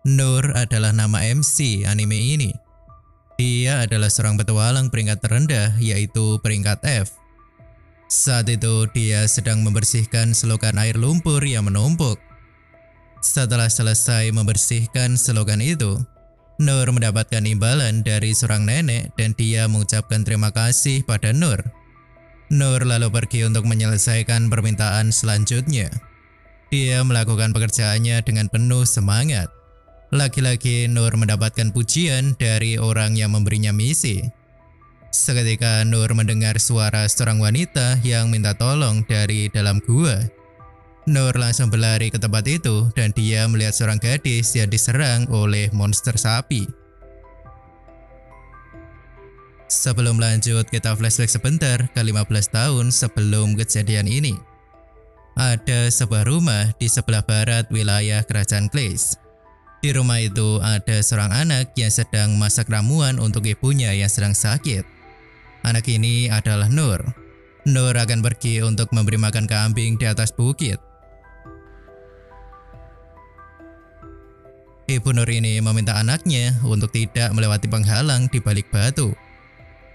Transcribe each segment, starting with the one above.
Nur adalah nama MC anime ini. Dia adalah seorang petualang peringkat terendah, yaitu peringkat F. Saat itu dia sedang membersihkan selokan air lumpur yang menumpuk. Setelah selesai membersihkan selokan itu, Nur mendapatkan imbalan dari seorang nenek dan dia mengucapkan terima kasih pada Nur. Nur lalu pergi untuk menyelesaikan permintaan selanjutnya. Dia melakukan pekerjaannya dengan penuh semangat. Lagi-lagi Nur mendapatkan pujian dari orang yang memberinya misi. Seketika Nur mendengar suara seorang wanita yang minta tolong dari dalam gua. Nur langsung berlari ke tempat itu dan dia melihat seorang gadis yang diserang oleh monster sapi. Sebelum lanjut, kita flashback sebentar ke 15 tahun sebelum kejadian ini. Ada sebuah rumah di sebelah barat wilayah kerajaan Kleis. Di rumah itu ada seorang anak yang sedang masak ramuan untuk ibunya yang sedang sakit. Anak ini adalah Nur. Nur akan pergi untuk memberi makan kambing di atas bukit. Ibu Nur ini meminta anaknya untuk tidak melewati penghalang di balik batu.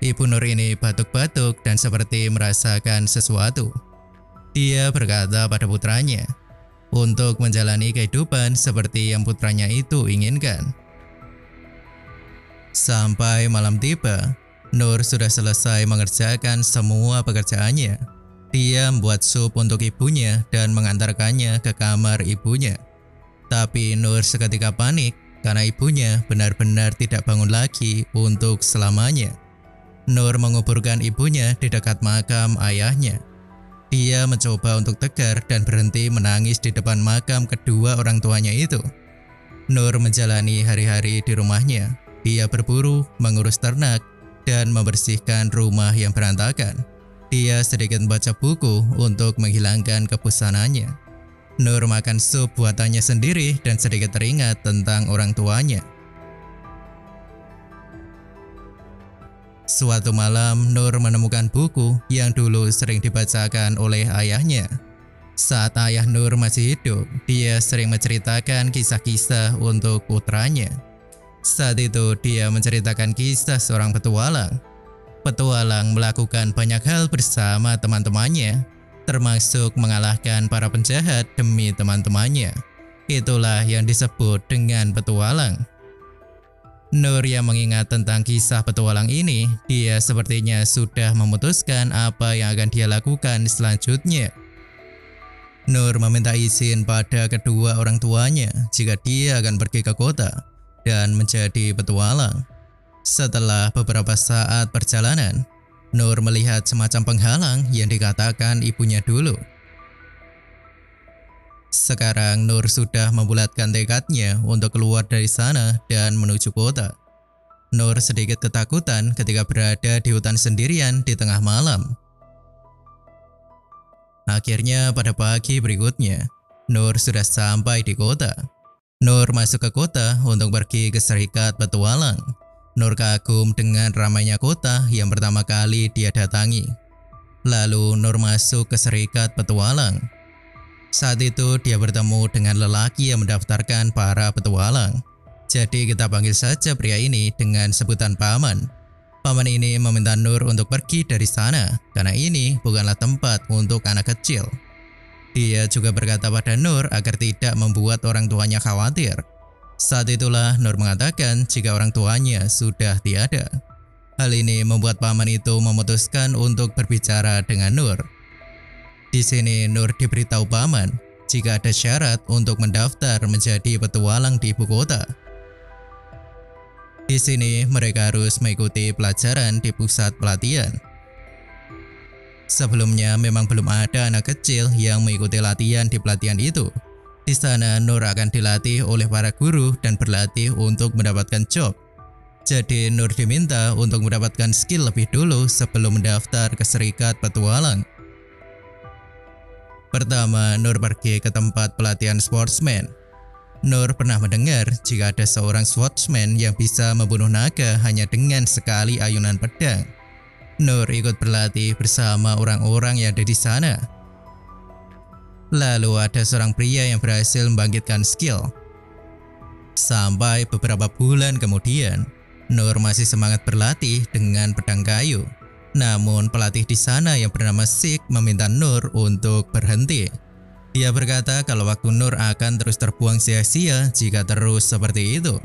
Ibu Nur ini batuk-batuk dan seperti merasakan sesuatu. Dia berkata pada putranya untuk menjalani kehidupan seperti yang putranya itu inginkan. Sampai malam tiba, Nur sudah selesai mengerjakan semua pekerjaannya. Dia membuat sup untuk ibunya dan mengantarkannya ke kamar ibunya. Tapi Nur seketika panik karena ibunya benar-benar tidak bangun lagi untuk selamanya. Nur menguburkan ibunya di dekat makam ayahnya. Dia mencoba untuk tegar dan berhenti menangis di depan makam kedua orang tuanya itu. Nur menjalani hari-hari di rumahnya. Dia berburu, mengurus ternak, dan membersihkan rumah yang berantakan. Dia sedikit membaca buku untuk menghilangkan kebosanannya. Nur makan sup buatannya sendiri dan sedikit teringat tentang orang tuanya. Suatu malam, Nur menemukan buku yang dulu sering dibacakan oleh ayahnya. Saat ayah Nur masih hidup, dia sering menceritakan kisah-kisah untuk putranya. Saat itu, dia menceritakan kisah seorang petualang. Petualang melakukan banyak hal bersama teman-temannya, termasuk mengalahkan para penjahat demi teman-temannya. Itulah yang disebut dengan petualang. Nur yang mengingat tentang kisah petualang ini, dia sepertinya sudah memutuskan apa yang akan dia lakukan selanjutnya. Nur meminta izin pada kedua orang tuanya jika dia akan pergi ke kota dan menjadi petualang. Setelah beberapa saat perjalanan, Nur melihat semacam penghalang yang dikatakan ibunya dulu. Sekarang Nur sudah membulatkan tekadnya untuk keluar dari sana dan menuju kota. Nur sedikit ketakutan ketika berada di hutan sendirian di tengah malam. Akhirnya pada pagi berikutnya, Nur sudah sampai di kota. Nur masuk ke kota untuk pergi ke serikat petualang. Nur kagum dengan ramainya kota yang pertama kali dia datangi. Lalu Nur masuk ke serikat petualang. Saat itu dia bertemu dengan lelaki yang mendaftarkan para petualang. Jadi kita panggil saja pria ini dengan sebutan Paman. Paman ini meminta Nur untuk pergi dari sana karena ini bukanlah tempat untuk anak kecil. Dia juga berkata pada Nur agar tidak membuat orang tuanya khawatir. Saat itulah Nur mengatakan jika orang tuanya sudah tiada. Hal ini membuat paman itu memutuskan untuk berbicara dengan Nur. Di sini Nur diberitahu paman jika ada syarat untuk mendaftar menjadi petualang di ibu kota. Di sini mereka harus mengikuti pelajaran di pusat pelatihan. Sebelumnya memang belum ada anak kecil yang mengikuti latihan di pelatihan itu. Di sana Nur akan dilatih oleh para guru dan berlatih untuk mendapatkan job. Jadi Nur diminta untuk mendapatkan skill lebih dulu sebelum mendaftar ke serikat petualang. Pertama, Nur pergi ke tempat pelatihan sportsman. Nur pernah mendengar jika ada seorang swordsman yang bisa membunuh naga hanya dengan sekali ayunan pedang. Nur ikut berlatih bersama orang-orang yang ada di sana. Lalu ada seorang pria yang berhasil membangkitkan skill. Sampai beberapa bulan kemudian, Nur masih semangat berlatih dengan pedang kayu. Namun pelatih di sana yang bernama Sik meminta Nur untuk berhenti. Dia berkata kalau waktu Nur akan terus terbuang sia-sia jika terus seperti itu.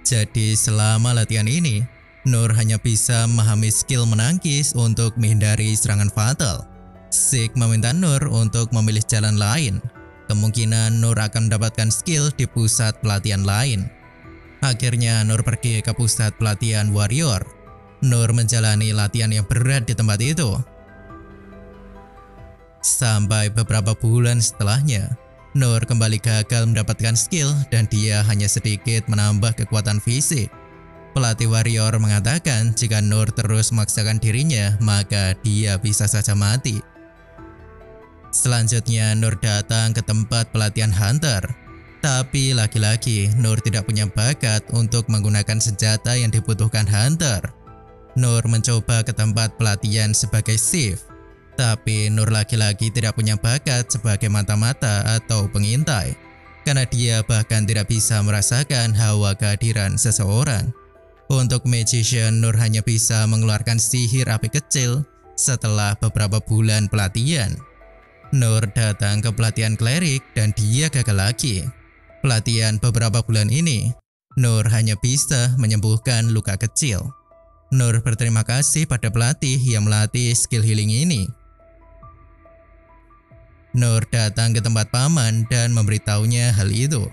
Jadi selama latihan ini, Nur hanya bisa memahami skill menangkis untuk menghindari serangan fatal. Sik meminta Nur untuk memilih jalan lain. Kemungkinan Nur akan mendapatkan skill di pusat pelatihan lain. Akhirnya Nur pergi ke pusat pelatihan warrior. Nur menjalani latihan yang berat di tempat itu. Sampai beberapa bulan setelahnya, Nur kembali gagal mendapatkan skill dan dia hanya sedikit menambah kekuatan fisik. Pelatih warrior mengatakan jika Nur terus memaksakan dirinya, maka dia bisa saja mati. Selanjutnya Nur datang ke tempat pelatihan hunter. Tapi lagi-lagi Nur tidak punya bakat untuk menggunakan senjata yang dibutuhkan hunter. Nur mencoba ke tempat pelatihan sebagai chief. Tapi Nur lagi-lagi tidak punya bakat sebagai mata-mata atau pengintai. Karena dia bahkan tidak bisa merasakan hawa kehadiran seseorang. Untuk magician, Nur hanya bisa mengeluarkan sihir api kecil setelah beberapa bulan pelatihan. Nur datang ke pelatihan klerik dan dia gagal lagi. Pelatihan beberapa bulan ini, Nur hanya bisa menyembuhkan luka kecil. Nur berterima kasih pada pelatih yang melatih skill healing ini. Nur datang ke tempat paman dan memberitahunya hal itu.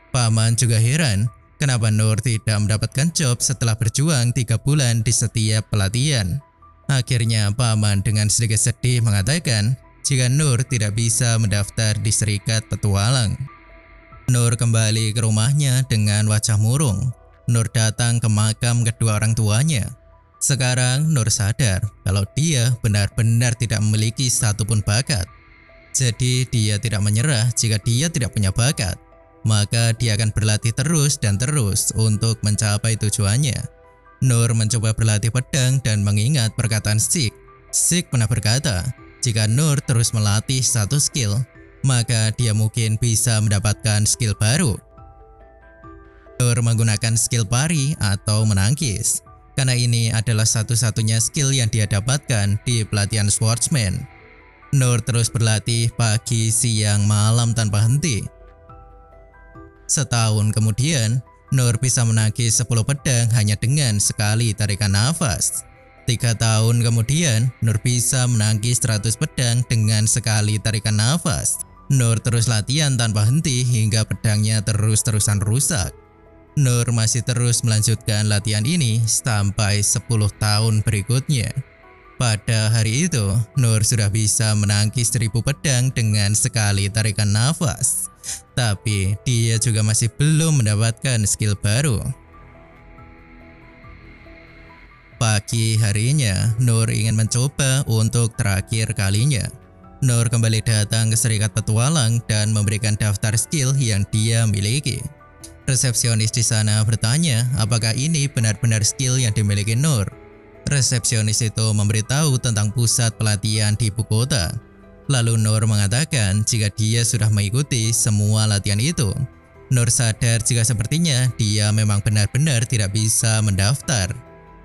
Paman juga heran kenapa Nur tidak mendapatkan job setelah berjuang 3 bulan di setiap pelatihan. Akhirnya paman dengan sedikit sedih mengatakan jika Nur tidak bisa mendaftar di Serikat Petualang. Nur kembali ke rumahnya dengan wajah murung. Nur datang ke makam kedua orang tuanya. Sekarang Nur sadar kalau dia benar-benar tidak memiliki satupun bakat. Jadi dia tidak menyerah jika dia tidak punya bakat. Maka dia akan berlatih terus dan terus untuk mencapai tujuannya. Nur mencoba berlatih pedang dan mengingat perkataan Sik. Sik pernah berkata, jika Nur terus melatih satu skill, maka dia mungkin bisa mendapatkan skill baru. Nur menggunakan skill pari atau menangkis. Karena ini adalah satu-satunya skill yang dia dapatkan di pelatihan swordsman. Nur terus berlatih pagi, siang, malam tanpa henti. Setahun kemudian, Nur bisa menangkis 10 pedang hanya dengan sekali tarikan nafas. 3 tahun kemudian, Nur bisa menangkis 100 pedang dengan sekali tarikan nafas. Nur terus latihan tanpa henti hingga pedangnya terus-terusan rusak. Nur masih terus melanjutkan latihan ini sampai 10 tahun berikutnya. Pada hari itu, Nur sudah bisa menangkis 1000 pedang dengan sekali tarikan nafas. Tapi dia juga masih belum mendapatkan skill baru. Pagi harinya, Nur ingin mencoba untuk terakhir kalinya. Nur kembali datang ke Serikat Petualang dan memberikan daftar skill yang dia miliki. Resepsionis di sana bertanya apakah ini benar-benar skill yang dimiliki Nur. Resepsionis itu memberitahu tentang pusat pelatihan di ibu kota. Lalu Nur mengatakan jika dia sudah mengikuti semua latihan itu. Nur sadar jika sepertinya dia memang benar-benar tidak bisa mendaftar.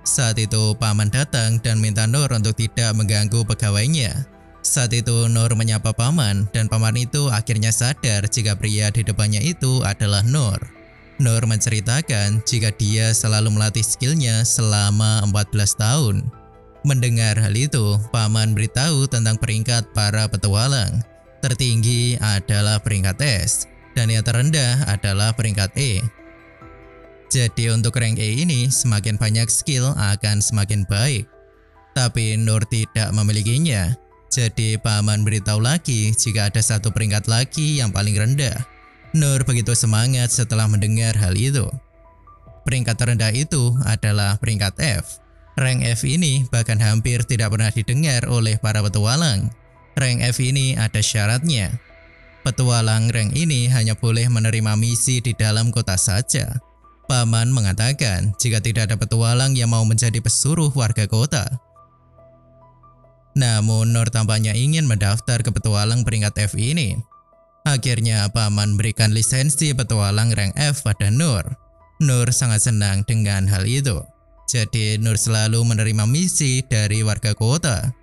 Saat itu paman datang dan minta Nur untuk tidak mengganggu pegawainya. Saat itu Nur menyapa paman dan paman itu akhirnya sadar jika pria di depannya itu adalah Nur. Nur menceritakan jika dia selalu melatih skillnya selama 14 tahun. Mendengar hal itu, paman beritahu tentang peringkat para petualang. Tertinggi adalah peringkat S, dan yang terendah adalah peringkat E. Jadi untuk rank E ini, semakin banyak skill akan semakin baik. Tapi Nur tidak memilikinya. Jadi paman beritahu lagi jika ada satu peringkat lagi yang paling rendah. Nur begitu semangat setelah mendengar hal itu. Peringkat terendah itu adalah peringkat F. Rank F ini bahkan hampir tidak pernah didengar oleh para petualang. Rank F ini ada syaratnya. Petualang rank ini hanya boleh menerima misi di dalam kota saja. Paman mengatakan jika tidak ada petualang yang mau menjadi pesuruh warga kota. Namun Nur tampaknya ingin mendaftar ke petualang peringkat F ini. Akhirnya Paman berikan lisensi petualang rank F pada Nur. Nur sangat senang dengan hal itu. Jadi Nur selalu menerima misi dari warga kota.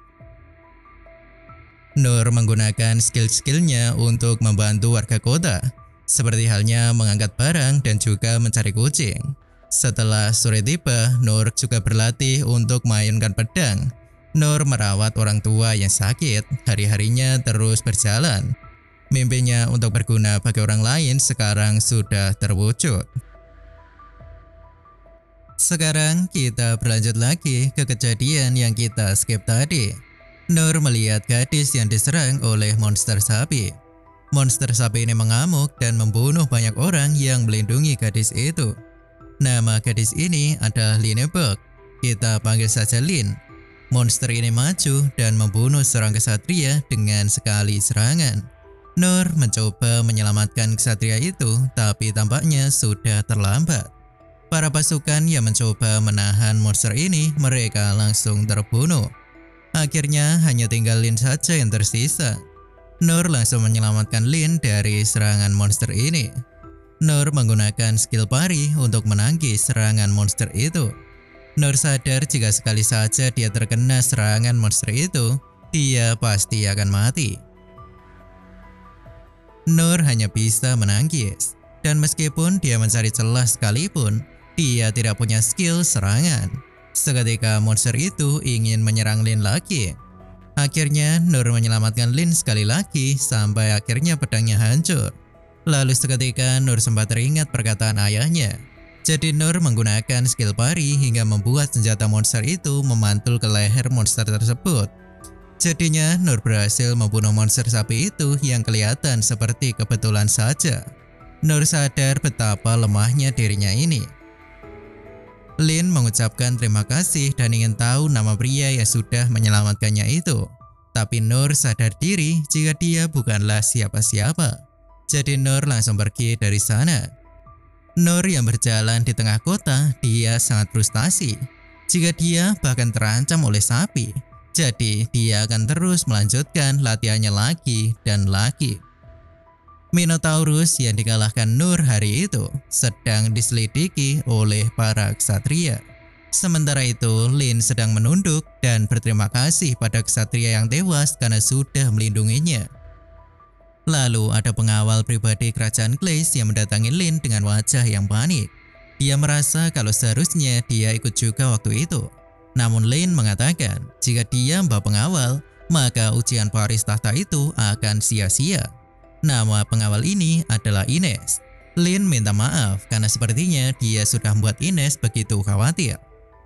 Nur menggunakan skill-skillnya untuk membantu warga kota, seperti halnya mengangkat barang dan juga mencari kucing. Setelah sore tiba, Nur juga berlatih untuk memainkan pedang. Nur merawat orang tua yang sakit, hari-harinya terus berjalan. Mimpinya untuk berguna bagi orang lain sekarang sudah terwujud. Sekarang kita berlanjut lagi ke kejadian yang kita skip tadi. Nur melihat gadis yang diserang oleh monster sapi. Monster sapi ini mengamuk dan membunuh banyak orang yang melindungi gadis itu. Nama gadis ini adalah Linebek. Kita panggil saja Lin. Monster ini maju dan membunuh seorang kesatria dengan sekali serangan. Nur mencoba menyelamatkan kesatria itu, tapi tampaknya sudah terlambat. Para pasukan yang mencoba menahan monster ini, mereka langsung terbunuh. Akhirnya hanya tinggal Lin saja yang tersisa. Nur langsung menyelamatkan Lin dari serangan monster ini. Nur menggunakan skill pari untuk menangkis serangan monster itu. Nur sadar jika sekali saja dia terkena serangan monster itu, dia pasti akan mati. Nur hanya bisa menangkis, dan meskipun dia mencari celah sekalipun, dia tidak punya skill serangan. Seketika monster itu ingin menyerang Lin lagi. Akhirnya Nur menyelamatkan Lin sekali lagi sampai akhirnya pedangnya hancur. Lalu seketika Nur sempat teringat perkataan ayahnya. Jadi Nur menggunakan skill pari hingga membuat senjata monster itu memantul ke leher monster tersebut. Jadinya Nur berhasil membunuh monster sapi itu yang kelihatan seperti kebetulan saja. Nur sadar betapa lemahnya dirinya ini. Lin mengucapkan terima kasih dan ingin tahu nama pria yang sudah menyelamatkannya itu. Tapi Nur sadar diri jika dia bukanlah siapa-siapa. Jadi Nur langsung pergi dari sana. Nur yang berjalan di tengah kota, dia sangat frustasi. Jika dia bahkan terancam oleh sapi, jadi dia akan terus melanjutkan latihannya lagi dan lagi. Minotaurus yang dikalahkan Nur hari itu sedang diselidiki oleh para ksatria. Sementara itu, Lin sedang menunduk dan berterima kasih pada ksatria yang tewas karena sudah melindunginya. Lalu ada pengawal pribadi kerajaan Clays yang mendatangi Lin dengan wajah yang panik. Dia merasa kalau seharusnya dia ikut juga waktu itu. Namun Lin mengatakan jika dia membawa pengawal, maka ujian pewaris tahta itu akan sia-sia. Nama pengawal ini adalah Ines. Lin minta maaf karena sepertinya dia sudah membuat Ines begitu khawatir.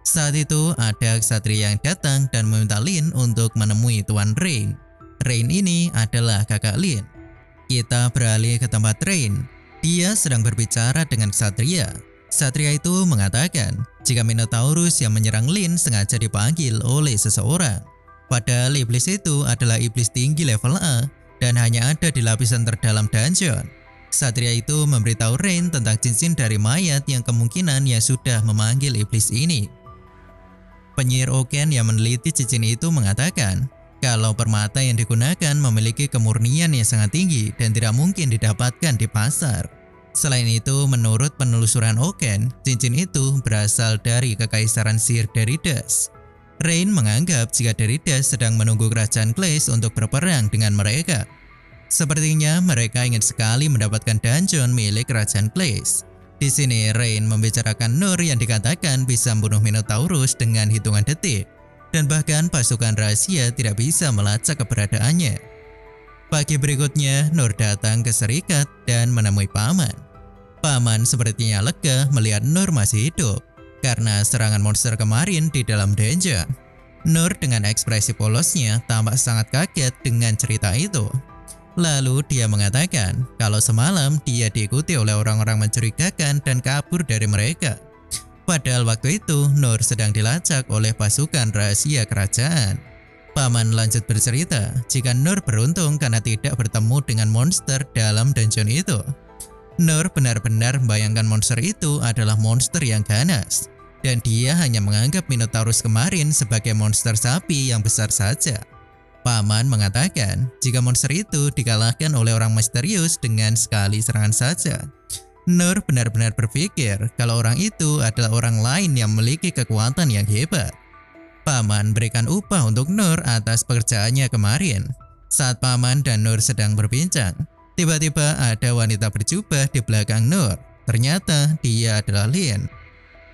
Saat itu ada ksatria yang datang dan meminta Lin untuk menemui Tuan Rain. Rain ini adalah kakak Lin. Kita beralih ke tempat Rain. Dia sedang berbicara dengan ksatria. Ksatria itu mengatakan jika Minotaurus yang menyerang Lin sengaja dipanggil oleh seseorang. Padahal iblis itu adalah iblis tinggi level A dan hanya ada di lapisan terdalam dungeon. Ksatria itu memberitahu Rain tentang cincin dari mayat yang kemungkinan yang sudah memanggil iblis ini. Penyihir Oken yang meneliti cincin itu mengatakan kalau permata yang digunakan memiliki kemurnian yang sangat tinggi dan tidak mungkin didapatkan di pasar. Selain itu, menurut penelusuran Oken, cincin itu berasal dari kekaisaran sihir Deridas. Rain menganggap jika Deridas sedang menunggu kerajaan Clays untuk berperang dengan mereka. Sepertinya mereka ingin sekali mendapatkan dungeon milik kerajaan Clays. Di sini Rain membicarakan Nur yang dikatakan bisa membunuh Minotaurus dengan hitungan detik. Dan bahkan pasukan rahasia tidak bisa melacak keberadaannya. Pagi berikutnya, Nur datang ke Serikat dan menemui Paman. Paman sepertinya lega melihat Nur masih hidup karena serangan monster kemarin di dalam dungeon. Nur dengan ekspresi polosnya tampak sangat kaget dengan cerita itu. Lalu dia mengatakan kalau semalam dia diikuti oleh orang-orang mencurigakan dan kabur dari mereka. Padahal waktu itu Nur sedang dilacak oleh pasukan rahasia kerajaan. Paman lanjut bercerita jika Nur beruntung karena tidak bertemu dengan monster dalam dungeon itu. Nur benar-benar membayangkan monster itu adalah monster yang ganas. Dan dia hanya menganggap Minotaurus kemarin sebagai monster sapi yang besar saja. Paman mengatakan jika monster itu dikalahkan oleh orang misterius dengan sekali serangan saja. Nur benar-benar berpikir kalau orang itu adalah orang lain yang memiliki kekuatan yang hebat. Paman berikan upah untuk Nur atas pekerjaannya kemarin. Saat Paman dan Nur sedang berbincang, tiba-tiba ada wanita berjubah di belakang Nur. Ternyata dia adalah Lin.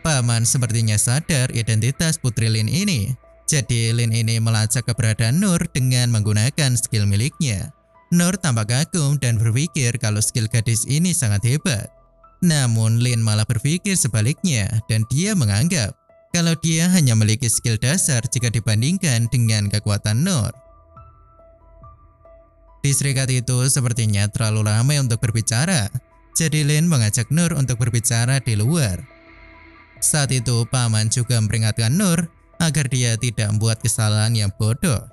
Paman sepertinya sadar identitas putri Lin ini. Jadi Lin ini melacak keberadaan Nur dengan menggunakan skill miliknya. Nur tampak kagum dan berpikir kalau skill gadis ini sangat hebat. Namun Lin malah berpikir sebaliknya dan dia menganggap kalau dia hanya memiliki skill dasar jika dibandingkan dengan kekuatan Nur. Di serikat itu sepertinya terlalu ramai untuk berbicara. Jadi Lin mengajak Nur untuk berbicara di luar. Saat itu Paman juga memperingatkan Nur agar dia tidak membuat kesalahan yang bodoh.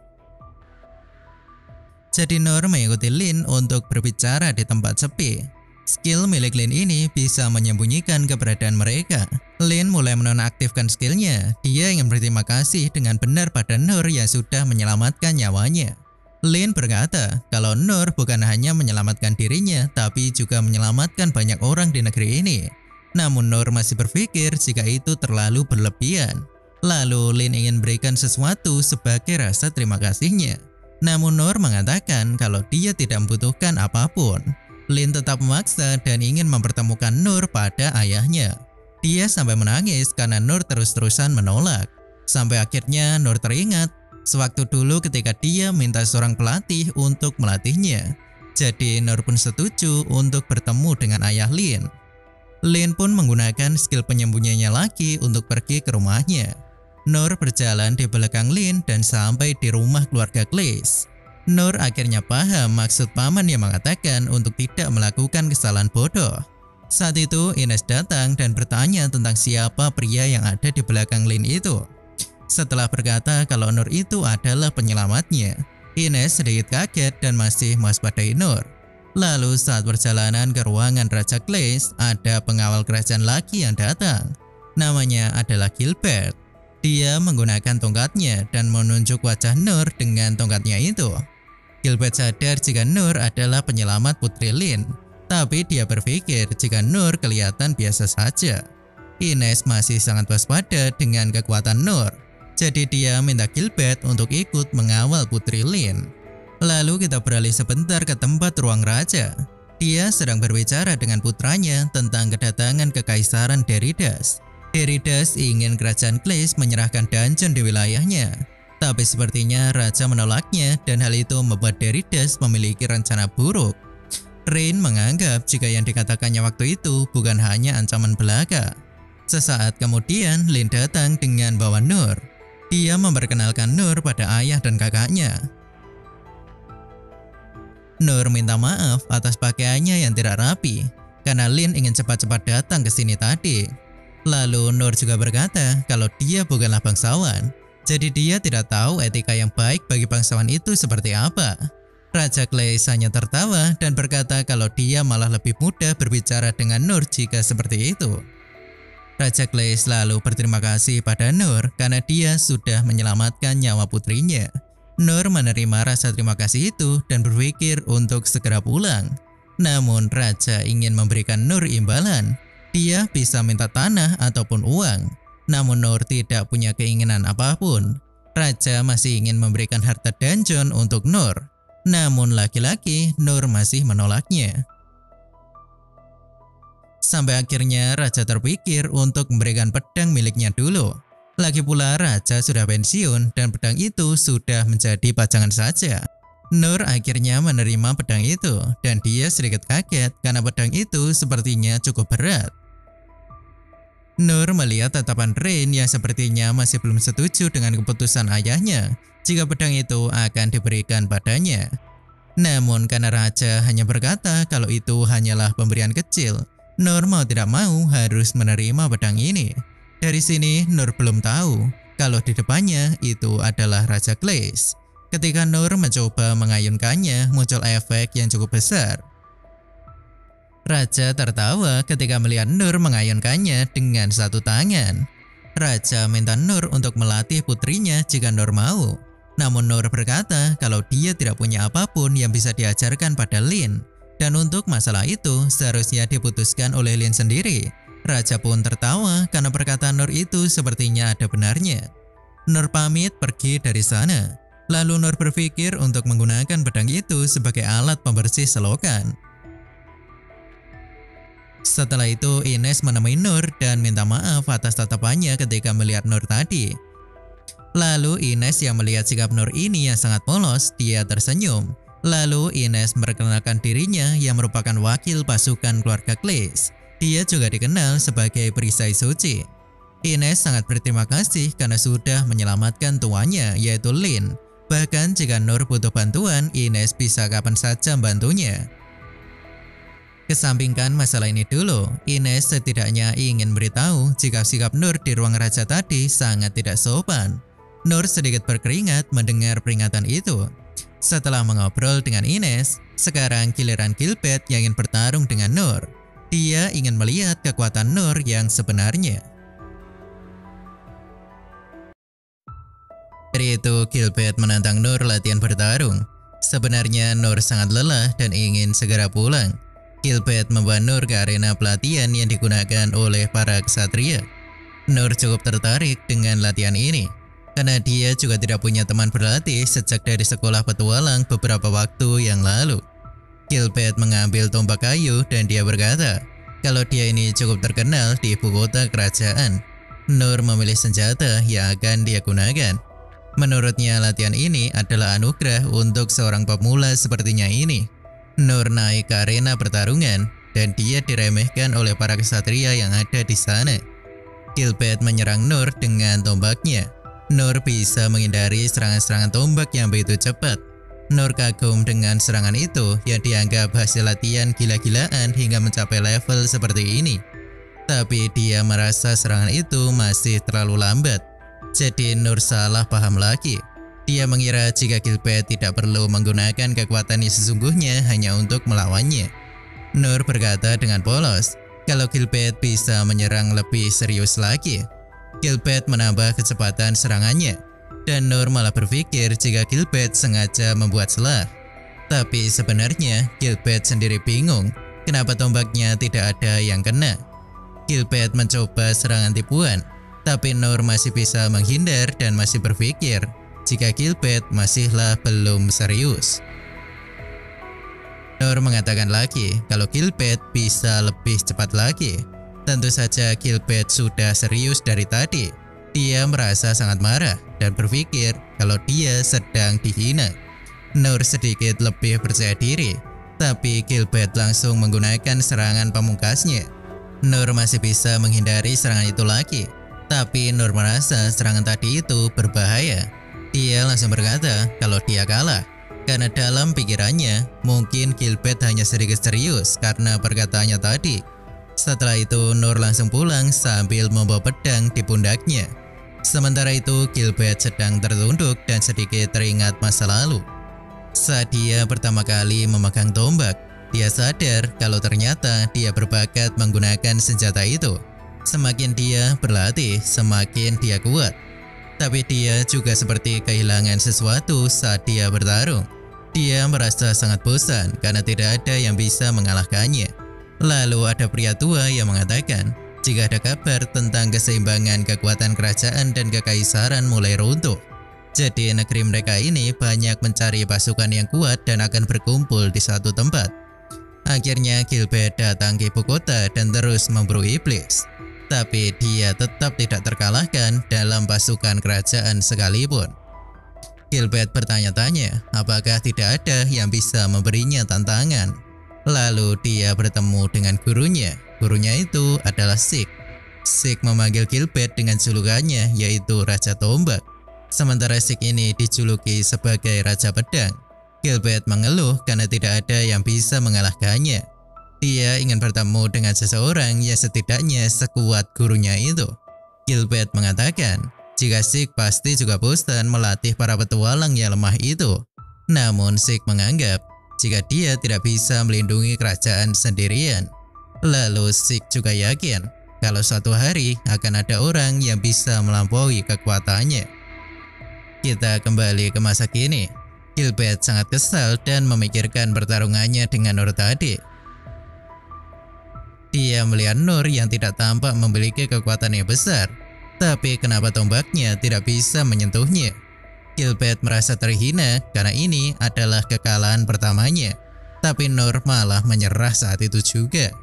Jadi Nur mengikuti Lin untuk berbicara di tempat sepi. Skill milik Lin ini bisa menyembunyikan keberadaan mereka. Lin mulai menonaktifkan skillnya. Dia ingin berterima kasih dengan benar pada Nur yang sudah menyelamatkan nyawanya. Lin berkata kalau Nur bukan hanya menyelamatkan dirinya, tapi juga menyelamatkan banyak orang di negeri ini. Namun Nur masih berpikir jika itu terlalu berlebihan. Lalu Lin ingin berikan sesuatu sebagai rasa terima kasihnya. Namun Nur mengatakan kalau dia tidak membutuhkan apapun. Lin tetap memaksa dan ingin mempertemukan Nur pada ayahnya. Dia sampai menangis karena Nur terus-terusan menolak. Sampai akhirnya Nur teringat sewaktu dulu ketika dia minta seorang pelatih untuk melatihnya. Jadi Nur pun setuju untuk bertemu dengan ayah Lin. Lin pun menggunakan skill penyembunyiannya lagi untuk pergi ke rumahnya. Nur berjalan di belakang Lin dan sampai di rumah keluarga Glaze. Nur akhirnya paham maksud paman yang mengatakan untuk tidak melakukan kesalahan bodoh. Saat itu Ines datang dan bertanya tentang siapa pria yang ada di belakang Lin itu. Setelah berkata kalau Nur itu adalah penyelamatnya, Ines sedikit kaget dan masih mewaspadai Nur. Lalu saat perjalanan ke ruangan Raja Glaze, ada pengawal kerajaan lagi yang datang. Namanya adalah Gilbert. Dia menggunakan tongkatnya dan menunjuk wajah Nur dengan tongkatnya itu. Gilbert sadar jika Nur adalah penyelamat putri Lin, tapi dia berpikir jika Nur kelihatan biasa saja. Ines masih sangat waspada dengan kekuatan Nur, jadi dia minta Gilbert untuk ikut mengawal putri Lin. Lalu kita beralih sebentar ke tempat ruang raja. Dia sedang berbicara dengan putranya tentang kedatangan kekaisaran Deridas. Deridas ingin kerajaan Glaze menyerahkan dungeon di wilayahnya. Tapi sepertinya raja menolaknya dan hal itu membuat Deridas memiliki rencana buruk. Rain menganggap jika yang dikatakannya waktu itu bukan hanya ancaman belaka. Sesaat kemudian Lin datang dengan bawa Nur. Dia memperkenalkan Nur pada ayah dan kakaknya. Nur minta maaf atas pakaiannya yang tidak rapi karena Lin ingin cepat-cepat datang ke sini tadi. Lalu Nur juga berkata kalau dia bukanlah bangsawan, jadi dia tidak tahu etika yang baik bagi bangsawan itu seperti apa. Raja Glaze hanya tertawa dan berkata kalau dia malah lebih mudah berbicara dengan Nur jika seperti itu. Raja Glaze lalu berterima kasih pada Nur karena dia sudah menyelamatkan nyawa putrinya. Nur menerima rasa terima kasih itu dan berpikir untuk segera pulang. Namun Raja ingin memberikan Nur imbalan. Dia bisa minta tanah ataupun uang. Namun Nur tidak punya keinginan apapun. Raja masih ingin memberikan harta dungeon untuk Nur. Namun lagi-lagi Nur masih menolaknya. Sampai akhirnya Raja terpikir untuk memberikan pedang miliknya dulu. Lagi pula Raja sudah pensiun dan pedang itu sudah menjadi pajangan saja. Nur akhirnya menerima pedang itu dan dia sedikit kaget karena pedang itu sepertinya cukup berat. Nur melihat tatapan Rain yang sepertinya masih belum setuju dengan keputusan ayahnya jika pedang itu akan diberikan padanya. Namun karena Raja hanya berkata kalau itu hanyalah pemberian kecil, Nur mau tidak mau harus menerima pedang ini. Dari sini Nur belum tahu kalau di depannya itu adalah Raja Glaze. Ketika Nur mencoba mengayunkannya, muncul efek yang cukup besar. Raja tertawa ketika melihat Nur mengayunkannya dengan satu tangan. Raja minta Nur untuk melatih putrinya jika Nur mau. Namun Nur berkata kalau dia tidak punya apapun yang bisa diajarkan pada Lin. Dan untuk masalah itu seharusnya diputuskan oleh Lin sendiri. Raja pun tertawa karena perkataan Nur itu sepertinya ada benarnya. Nur pamit pergi dari sana. Lalu Nur berpikir untuk menggunakan pedang itu sebagai alat pembersih selokan. Setelah itu Ines menemui Nur dan minta maaf atas tatapannya ketika melihat Nur tadi. Lalu Ines yang melihat sikap Nur ini yang sangat polos, dia tersenyum. Lalu Ines memperkenalkan dirinya yang merupakan wakil pasukan keluarga Cleese. Dia juga dikenal sebagai perisai suci. Ines sangat berterima kasih karena sudah menyelamatkan tuannya yaitu Lin. Bahkan jika Nur butuh bantuan, Ines bisa kapan saja membantunya. Kesampingkan masalah ini dulu, Ines setidaknya ingin beritahu jika sikap Nur di ruang raja tadi sangat tidak sopan. Nur sedikit berkeringat mendengar peringatan itu. Setelah mengobrol dengan Ines, sekarang giliran Gilbert yang ingin bertarung dengan Nur. Dia ingin melihat kekuatan Nur yang sebenarnya. Dari itu Gilbert menantang Nur latihan bertarung. Sebenarnya Nur sangat lelah dan ingin segera pulang. Gilbert membawa Nur ke arena pelatihan yang digunakan oleh para ksatria. Nur cukup tertarik dengan latihan ini. Karena dia juga tidak punya teman berlatih sejak dari sekolah petualang beberapa waktu yang lalu. Gilbert mengambil tombak kayu dan dia berkata, kalau dia ini cukup terkenal di ibu kota kerajaan. Nur memilih senjata yang akan dia gunakan. Menurutnya latihan ini adalah anugerah untuk seorang pemula sepertinya ini. Nur naik ke arena pertarungan dan dia diremehkan oleh para ksatria yang ada di sana. Gilbert menyerang Nur dengan tombaknya. Nur bisa menghindari serangan-serangan tombak yang begitu cepat. Nur kagum dengan serangan itu yang dianggap hasil latihan gila-gilaan hingga mencapai level seperti ini. Tapi dia merasa serangan itu masih terlalu lambat. Jadi Nur salah paham lagi. Dia mengira jika Gilbert tidak perlu menggunakan kekuatan yang sesungguhnya hanya untuk melawannya. Nur berkata dengan polos, kalau Gilbert bisa menyerang lebih serius lagi. Gilbert menambah kecepatan serangannya, dan Nur malah berpikir jika Gilbert sengaja membuat celah. Tapi sebenarnya Gilbert sendiri bingung kenapa tombaknya tidak ada yang kena. Gilbert mencoba serangan tipuan, tapi Nur masih bisa menghindar dan masih berpikir jika Gilbert masihlah belum serius. Nur mengatakan lagi kalau Gilbert bisa lebih cepat lagi. Tentu saja Gilbert sudah serius dari tadi. Dia merasa sangat marah dan berpikir kalau dia sedang dihina. Nur sedikit lebih percaya diri, tapi Gilbert langsung menggunakan serangan pamungkasnya. Nur masih bisa menghindari serangan itu lagi, tapi Nur merasa serangan tadi itu berbahaya. Dia langsung berkata kalau dia kalah, karena dalam pikirannya mungkin Gilbert hanya sedikit serius karena perkataannya tadi. Setelah itu Nur langsung pulang sambil membawa pedang di pundaknya. Sementara itu Gilbert sedang tertunduk dan sedikit teringat masa lalu. Saat dia pertama kali memegang tombak, dia sadar kalau ternyata dia berbakat menggunakan senjata itu. Semakin dia berlatih, semakin dia kuat. Tapi dia juga seperti kehilangan sesuatu saat dia bertarung. Dia merasa sangat bosan karena tidak ada yang bisa mengalahkannya. Lalu ada pria tua yang mengatakan, jika ada kabar tentang keseimbangan kekuatan kerajaan dan kekaisaran mulai runtuh. Jadi negeri mereka ini banyak mencari pasukan yang kuat dan akan berkumpul di satu tempat. Akhirnya Gilbert datang ke ibu kota dan terus memburu iblis. Tapi dia tetap tidak terkalahkan dalam pasukan kerajaan sekalipun. Gilbert bertanya-tanya apakah tidak ada yang bisa memberinya tantangan. Lalu dia bertemu dengan gurunya. Gurunya itu adalah Sik. Sik memanggil Gilbert dengan julukannya yaitu Raja Tombak. Sementara Sik ini dijuluki sebagai Raja Pedang. Gilbert mengeluh karena tidak ada yang bisa mengalahkannya. Dia ingin bertemu dengan seseorang yang setidaknya sekuat gurunya itu. Gilbert mengatakan jika Sik pasti juga bosan melatih para petualang yang lemah itu. Namun Sik menganggap jika dia tidak bisa melindungi kerajaan sendirian. Lalu Sik juga yakin kalau suatu hari akan ada orang yang bisa melampaui kekuatannya. Kita kembali ke masa kini. Gilbert sangat kesal dan memikirkan pertarungannya dengan Nur tadi. Dia melihat Nur yang tidak tampak memiliki kekuatan yang besar, tapi kenapa tombaknya tidak bisa menyentuhnya? Gilbert merasa terhina karena ini adalah kekalahan pertamanya, tapi Nur malah menyerah saat itu juga.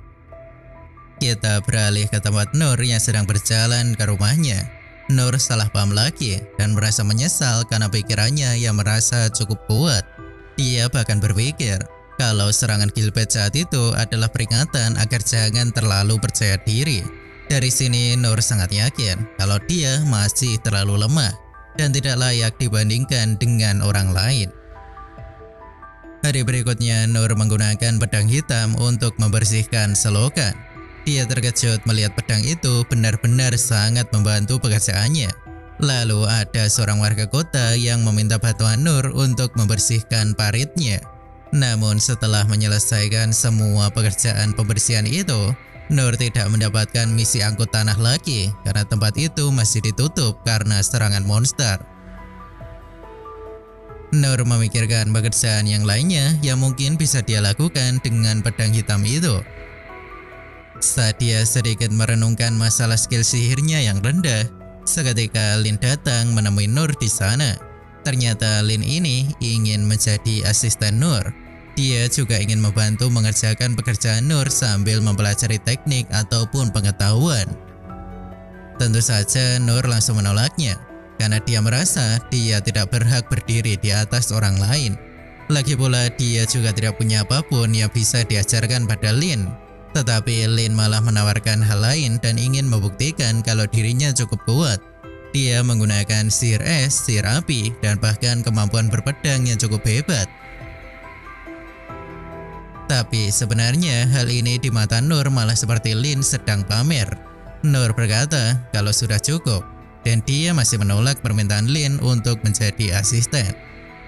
Kita beralih ke tempat Nur yang sedang berjalan ke rumahnya. Nur salah paham lagi dan merasa menyesal karena pikirannya yang merasa cukup kuat. Dia bahkan berpikir kalau serangan Gilbert saat itu adalah peringatan agar jangan terlalu percaya diri. Dari sini Nur sangat yakin kalau dia masih terlalu lemah dan tidak layak dibandingkan dengan orang lain. Hari berikutnya Nur menggunakan pedang hitam untuk membersihkan selokan. Dia terkejut melihat pedang itu benar-benar sangat membantu pekerjaannya. Lalu ada seorang warga kota yang meminta bantuan Nur untuk membersihkan paritnya. Namun setelah menyelesaikan semua pekerjaan pembersihan itu, Nur tidak mendapatkan misi angkut tanah lagi karena tempat itu masih ditutup karena serangan monster. Nur memikirkan pekerjaan yang lainnya yang mungkin bisa dia lakukan dengan pedang hitam itu. Saat dia sedikit merenungkan masalah skill sihirnya yang rendah, seketika Lin datang menemui Nur di sana. Ternyata Lin ini ingin menjadi asisten Nur. Dia juga ingin membantu mengerjakan pekerjaan Nur sambil mempelajari teknik ataupun pengetahuan. Tentu saja Nur langsung menolaknya, karena dia merasa dia tidak berhak berdiri di atas orang lain. Lagi pula dia juga tidak punya apapun yang bisa diajarkan pada Lin. Tetapi Lin malah menawarkan hal lain dan ingin membuktikan kalau dirinya cukup kuat. Dia menggunakan sihir es, sihir api, dan bahkan kemampuan berpedang yang cukup hebat. Tapi sebenarnya hal ini di mata Nur malah seperti Lin sedang pamer. Nur berkata kalau sudah cukup, dan dia masih menolak permintaan Lin untuk menjadi asisten.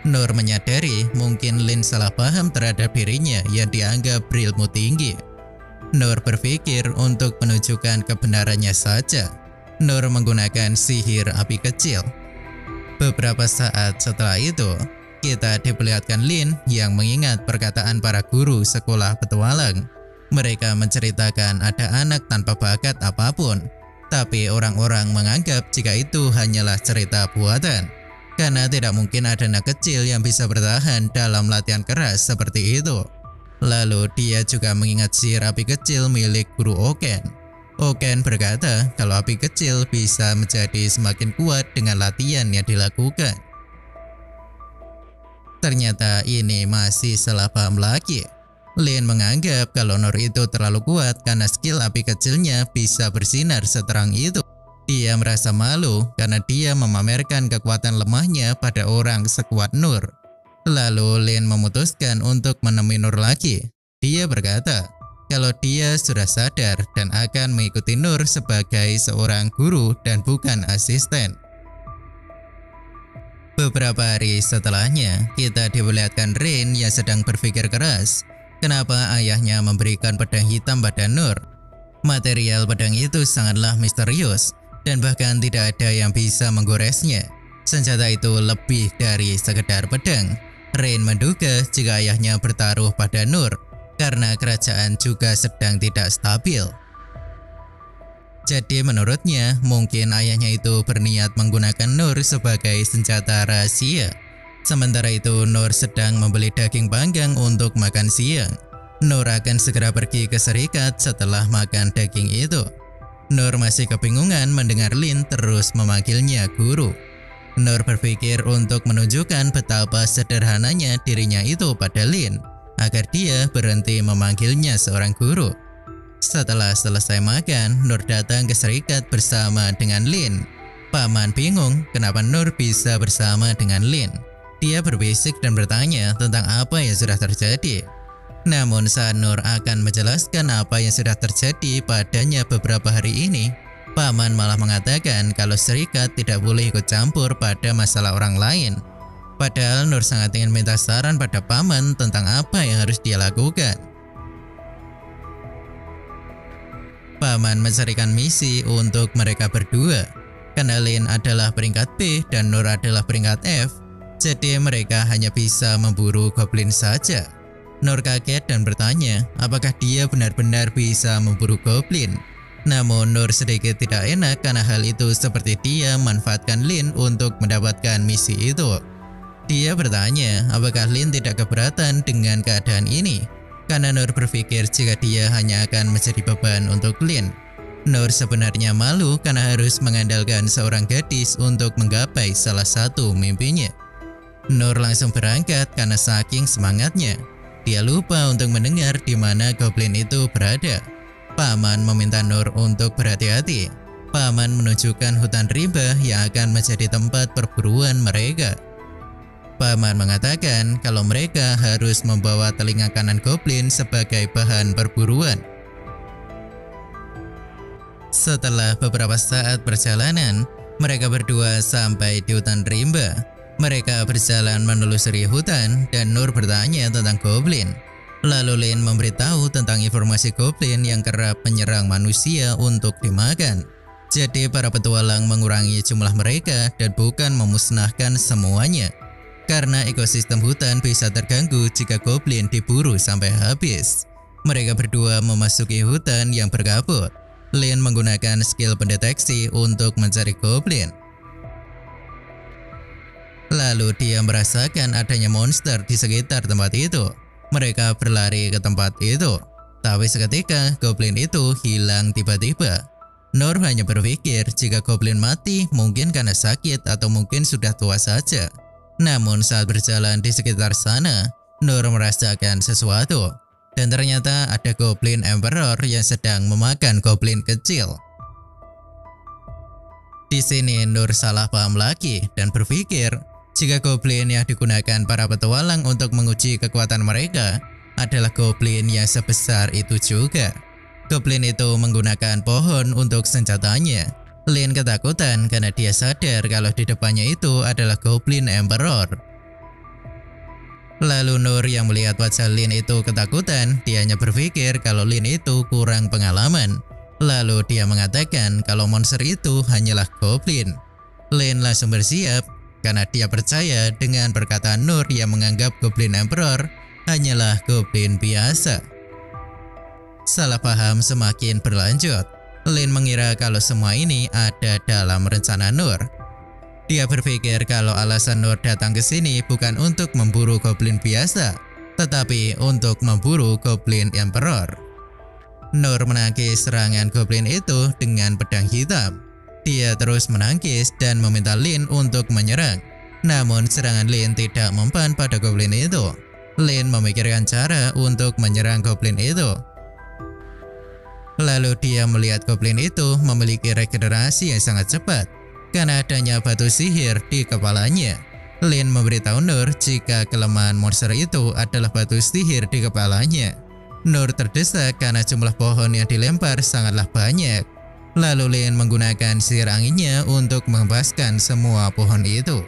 Nur menyadari mungkin Lin salah paham terhadap dirinya yang dianggap berilmu tinggi. Nur berpikir untuk menunjukkan kebenarannya saja. Nur menggunakan sihir api kecil. Beberapa saat setelah itu, kita diperlihatkan Lin yang mengingat perkataan para guru sekolah petualang. Mereka menceritakan ada anak tanpa bakat apapun, tapi orang-orang menganggap jika itu hanyalah cerita buatan, karena tidak mungkin ada anak kecil yang bisa bertahan dalam latihan keras seperti itu. Lalu dia juga mengingat sihir api kecil milik guru Oken. Oken berkata kalau api kecil bisa menjadi semakin kuat dengan latihan yang dilakukan. Ternyata ini masih salah paham lagi. Lin menganggap kalau Nur itu terlalu kuat karena skill api kecilnya bisa bersinar seterang itu. Dia merasa malu karena dia memamerkan kekuatan lemahnya pada orang sekuat Nur. Lalu Lin memutuskan untuk menemui Nur lagi. Dia berkata kalau dia sudah sadar dan akan mengikuti Nur sebagai seorang guru dan bukan asisten. Beberapa hari setelahnya, kita diperlihatkan Rin yang sedang berpikir keras. Kenapa ayahnya memberikan pedang hitam pada Nur? Material pedang itu sangatlah misterius dan bahkan tidak ada yang bisa menggoresnya. Senjata itu lebih dari sekedar pedang. Rin menduga jika ayahnya bertaruh pada Nur karena kerajaan juga sedang tidak stabil. Jadi menurutnya mungkin ayahnya itu berniat menggunakan Nur sebagai senjata rahasia. Sementara itu Nur sedang membeli daging panggang untuk makan siang. Nur akan segera pergi ke Serikat setelah makan daging itu. Nur masih kebingungan mendengar Lin terus memanggilnya guru. Nur berpikir untuk menunjukkan betapa sederhananya dirinya itu pada Lin, agar dia berhenti memanggilnya seorang guru. Setelah selesai makan, Nur datang ke Serikat bersama dengan Lin. Paman bingung kenapa Nur bisa bersama dengan Lin. Dia berbisik dan bertanya tentang apa yang sudah terjadi. Namun saat Nur akan menjelaskan apa yang sudah terjadi padanya beberapa hari ini, Paman malah mengatakan kalau Serikat tidak boleh ikut campur pada masalah orang lain. Padahal Nur sangat ingin minta saran pada Paman tentang apa yang harus dia lakukan. Paman mencarikan misi untuk mereka berdua. Karena Lin adalah peringkat B dan Nur adalah peringkat F, jadi mereka hanya bisa memburu goblin saja. Nur kaget dan bertanya apakah dia benar-benar bisa memburu goblin. Namun Nur sedikit tidak enak karena hal itu seperti dia memanfaatkan Lin untuk mendapatkan misi itu. Dia bertanya apakah Lin tidak keberatan dengan keadaan ini, karena Nur berpikir jika dia hanya akan menjadi beban untuk Lin. Nur sebenarnya malu karena harus mengandalkan seorang gadis untuk menggapai salah satu mimpinya. Nur langsung berangkat karena saking semangatnya. Dia lupa untuk mendengar di mana goblin itu berada. Paman meminta Nur untuk berhati-hati. Paman menunjukkan hutan rimba yang akan menjadi tempat perburuan mereka. Paman mengatakan kalau mereka harus membawa telinga kanan goblin sebagai bahan perburuan. Setelah beberapa saat perjalanan, mereka berdua sampai di hutan rimba. Mereka berjalan menelusuri hutan dan Nur bertanya tentang goblin. Lalu Lin memberitahu tentang informasi goblin yang kerap menyerang manusia untuk dimakan. Jadi para petualang mengurangi jumlah mereka dan bukan memusnahkan semuanya. Karena ekosistem hutan bisa terganggu jika goblin diburu sampai habis. Mereka berdua memasuki hutan yang berkabut. Lin menggunakan skill pendeteksi untuk mencari goblin. Lalu dia merasakan adanya monster di sekitar tempat itu. Mereka berlari ke tempat itu. Tapi seketika goblin itu hilang tiba-tiba. Nur hanya berpikir jika goblin mati mungkin karena sakit atau mungkin sudah tua saja. Namun saat berjalan di sekitar sana, Nur merasakan sesuatu. Dan ternyata ada goblin emperor yang sedang memakan goblin kecil. Di sini Nur salah paham lagi dan berpikir jika goblin yang digunakan para petualang untuk menguji kekuatan mereka adalah goblin yang sebesar itu juga. Goblin itu menggunakan pohon untuk senjatanya. Lin ketakutan karena dia sadar kalau di depannya itu adalah goblin emperor. Lalu Nur yang melihat wajah Lin itu ketakutan, dia hanya berpikir kalau Lin itu kurang pengalaman. Lalu dia mengatakan kalau monster itu hanyalah goblin. Lin langsung bersiap karena dia percaya dengan perkataan Nur yang menganggap goblin emperor hanyalah goblin biasa. Salah paham semakin berlanjut. Lin mengira kalau semua ini ada dalam rencana Nur. Dia berpikir kalau alasan Nur datang ke sini bukan untuk memburu goblin biasa, tetapi untuk memburu goblin emperor. Nur menangkis serangan goblin itu dengan pedang hitam. Dia terus menangkis dan meminta Lin untuk menyerang. Namun serangan Lin tidak mempan pada goblin itu. Lin memikirkan cara untuk menyerang goblin itu. Lalu dia melihat goblin itu memiliki regenerasi yang sangat cepat karena adanya batu sihir di kepalanya. Lin memberitahu Nur jika kelemahan monster itu adalah batu sihir di kepalanya. Nur terdesak karena jumlah pohon yang dilempar sangatlah banyak. Lalu Lin menggunakan sihir anginnya untuk menghempaskan semua pohon itu.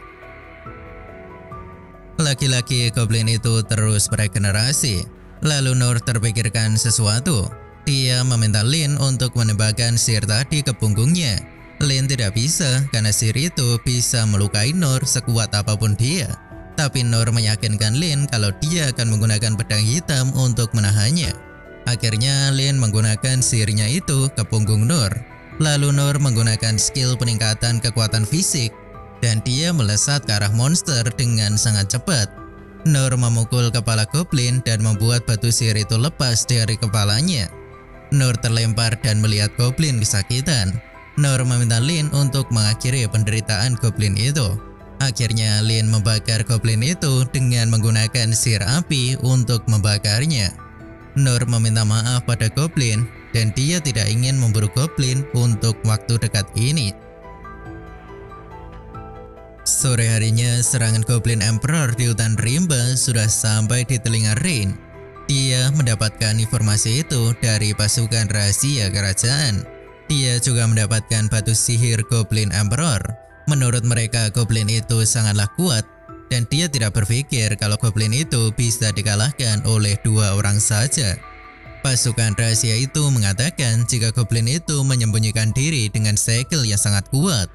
Laki-laki goblin itu terus beregenerasi. Lalu Nur terpikirkan sesuatu. Dia meminta Lin untuk menembakkan sihir tadi ke punggungnya. Lin tidak bisa karena sihir itu bisa melukai Nur sekuat apapun dia. Tapi Nur meyakinkan Lin kalau dia akan menggunakan pedang hitam untuk menahannya. Akhirnya Lin menggunakan sihirnya itu ke punggung Nur. Lalu Nur menggunakan skill peningkatan kekuatan fisik dan dia melesat ke arah monster dengan sangat cepat. Nur memukul kepala goblin dan membuat batu sihir itu lepas dari kepalanya. Nur terlempar dan melihat goblin kesakitan. Nur meminta Lin untuk mengakhiri penderitaan goblin itu. Akhirnya Lin membakar goblin itu dengan menggunakan sihir api untuk membakarnya. Nur meminta maaf pada goblin dan dia tidak ingin memburu goblin untuk waktu dekat ini. Sore harinya serangan goblin emperor di hutan rimba sudah sampai di telinga Rain. Dia mendapatkan informasi itu dari pasukan rahasia kerajaan. Dia juga mendapatkan batu sihir goblin emperor. Menurut mereka goblin itu sangatlah kuat dan dia tidak berpikir kalau goblin itu bisa dikalahkan oleh 2 orang saja. Pasukan rahasia itu mengatakan jika goblin itu menyembunyikan diri dengan segel yang sangat kuat.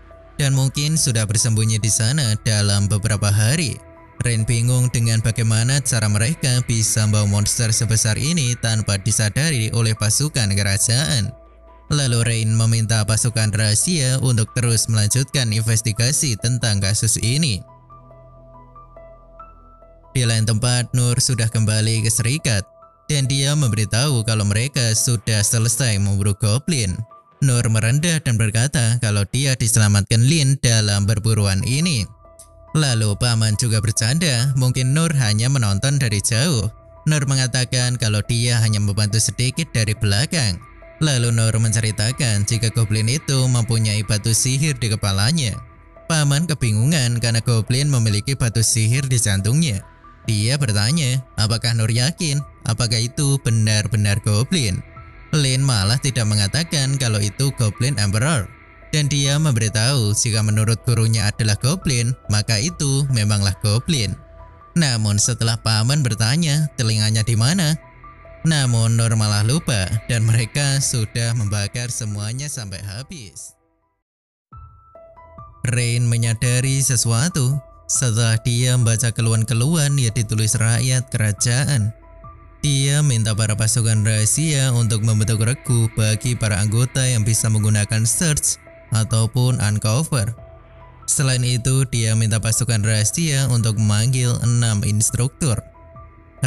dan mungkin sudah bersembunyi di sana dalam beberapa hari. Rain bingung dengan bagaimana cara mereka bisa membawa monster sebesar ini tanpa disadari oleh pasukan kerajaan. Lalu Rain meminta pasukan rahasia untuk terus melanjutkan investigasi tentang kasus ini. Di lain tempat, Noor sudah kembali ke Serikat dan dia memberitahu kalau mereka sudah selesai memburu goblin. Noor merendah dan berkata kalau dia diselamatkan Lin dalam perburuan ini. Lalu paman juga bercanda, mungkin Noor hanya menonton dari jauh. Noor mengatakan kalau dia hanya membantu sedikit dari belakang. Lalu Noor menceritakan jika goblin itu mempunyai batu sihir di kepalanya. Paman kebingungan karena goblin memiliki batu sihir di jantungnya. Dia bertanya, apakah Noor yakin apakah itu benar-benar goblin? Lin malah tidak mengatakan kalau itu Goblin Emperor. Dan dia memberitahu jika menurut gurunya adalah goblin, maka itu memanglah goblin. Namun setelah paman bertanya telinganya di mana, namun Noor malah lupa dan mereka sudah membakar semuanya sampai habis. Rain menyadari sesuatu setelah dia membaca keluhan-keluhan yang ditulis rakyat kerajaan. Dia minta para pasukan rahasia untuk membentuk regu bagi para anggota yang bisa menggunakan search ataupun uncover. Selain itu, dia minta pasukan rahasia untuk memanggil 6 instruktur.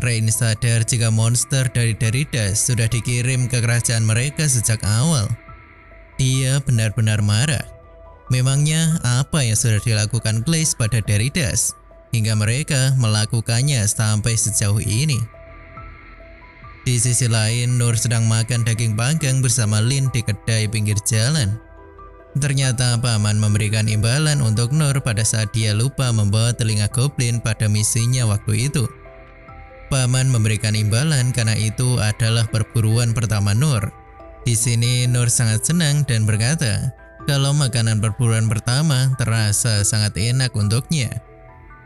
Rain sadar jika monster dari Derrida sudah dikirim ke kerajaan mereka sejak awal. Dia benar-benar marah. Memangnya apa yang sudah dilakukan Glaze pada Derrida hingga mereka melakukannya sampai sejauh ini? Di sisi lain, Noor sedang makan daging panggang bersama Lin di kedai pinggir jalan. Ternyata paman memberikan imbalan untuk Noor pada saat dia lupa membawa telinga goblin pada misinya waktu itu. Paman memberikan imbalan karena itu adalah perburuan pertama Noor. Di sini Noor sangat senang dan berkata kalau makanan perburuan pertama terasa sangat enak untuknya.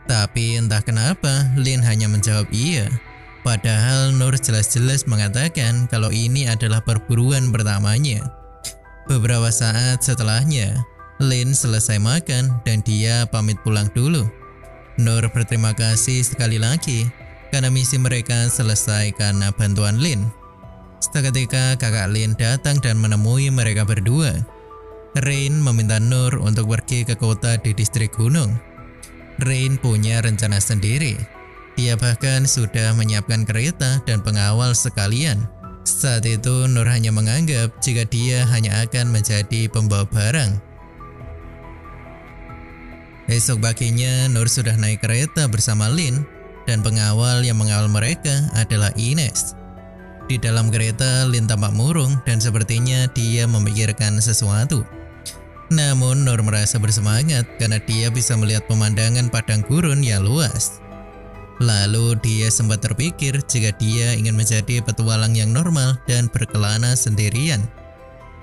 Tapi entah kenapa Lin hanya menjawab iya. Padahal Noor jelas-jelas mengatakan kalau ini adalah perburuan pertamanya. Beberapa saat setelahnya, Lin selesai makan dan dia pamit pulang dulu. Noor berterima kasih sekali lagi karena misi mereka selesai karena bantuan Lin. Seketika kakak Lin datang dan menemui mereka berdua. Rain meminta Noor untuk pergi ke kota di distrik gunung. Rain punya rencana sendiri. Dia bahkan sudah menyiapkan kereta dan pengawal sekalian. Saat itu Noor hanya menganggap jika dia hanya akan menjadi pembawa barang. Esok paginya Noor sudah naik kereta bersama Lin dan pengawal yang mengawal mereka adalah Ines. Di dalam kereta Lin tampak murung dan sepertinya dia memikirkan sesuatu. Namun Noor merasa bersemangat karena dia bisa melihat pemandangan padang gurun yang luas. Lalu dia sempat terpikir jika dia ingin menjadi petualang yang normal dan berkelana sendirian.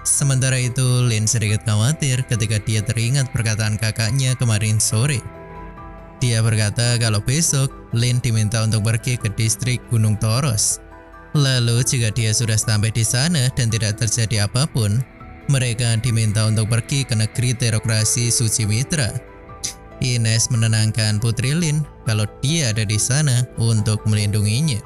Sementara itu Lin sedikit khawatir ketika dia teringat perkataan kakaknya kemarin sore. Dia berkata kalau besok Lin diminta untuk pergi ke distrik Gunung Toros. Lalu jika dia sudah sampai di sana dan tidak terjadi apapun, mereka diminta untuk pergi ke negeri terokrasi Suci Mitra. Ines menenangkan Putri Lin kalau dia ada di sana untuk melindunginya.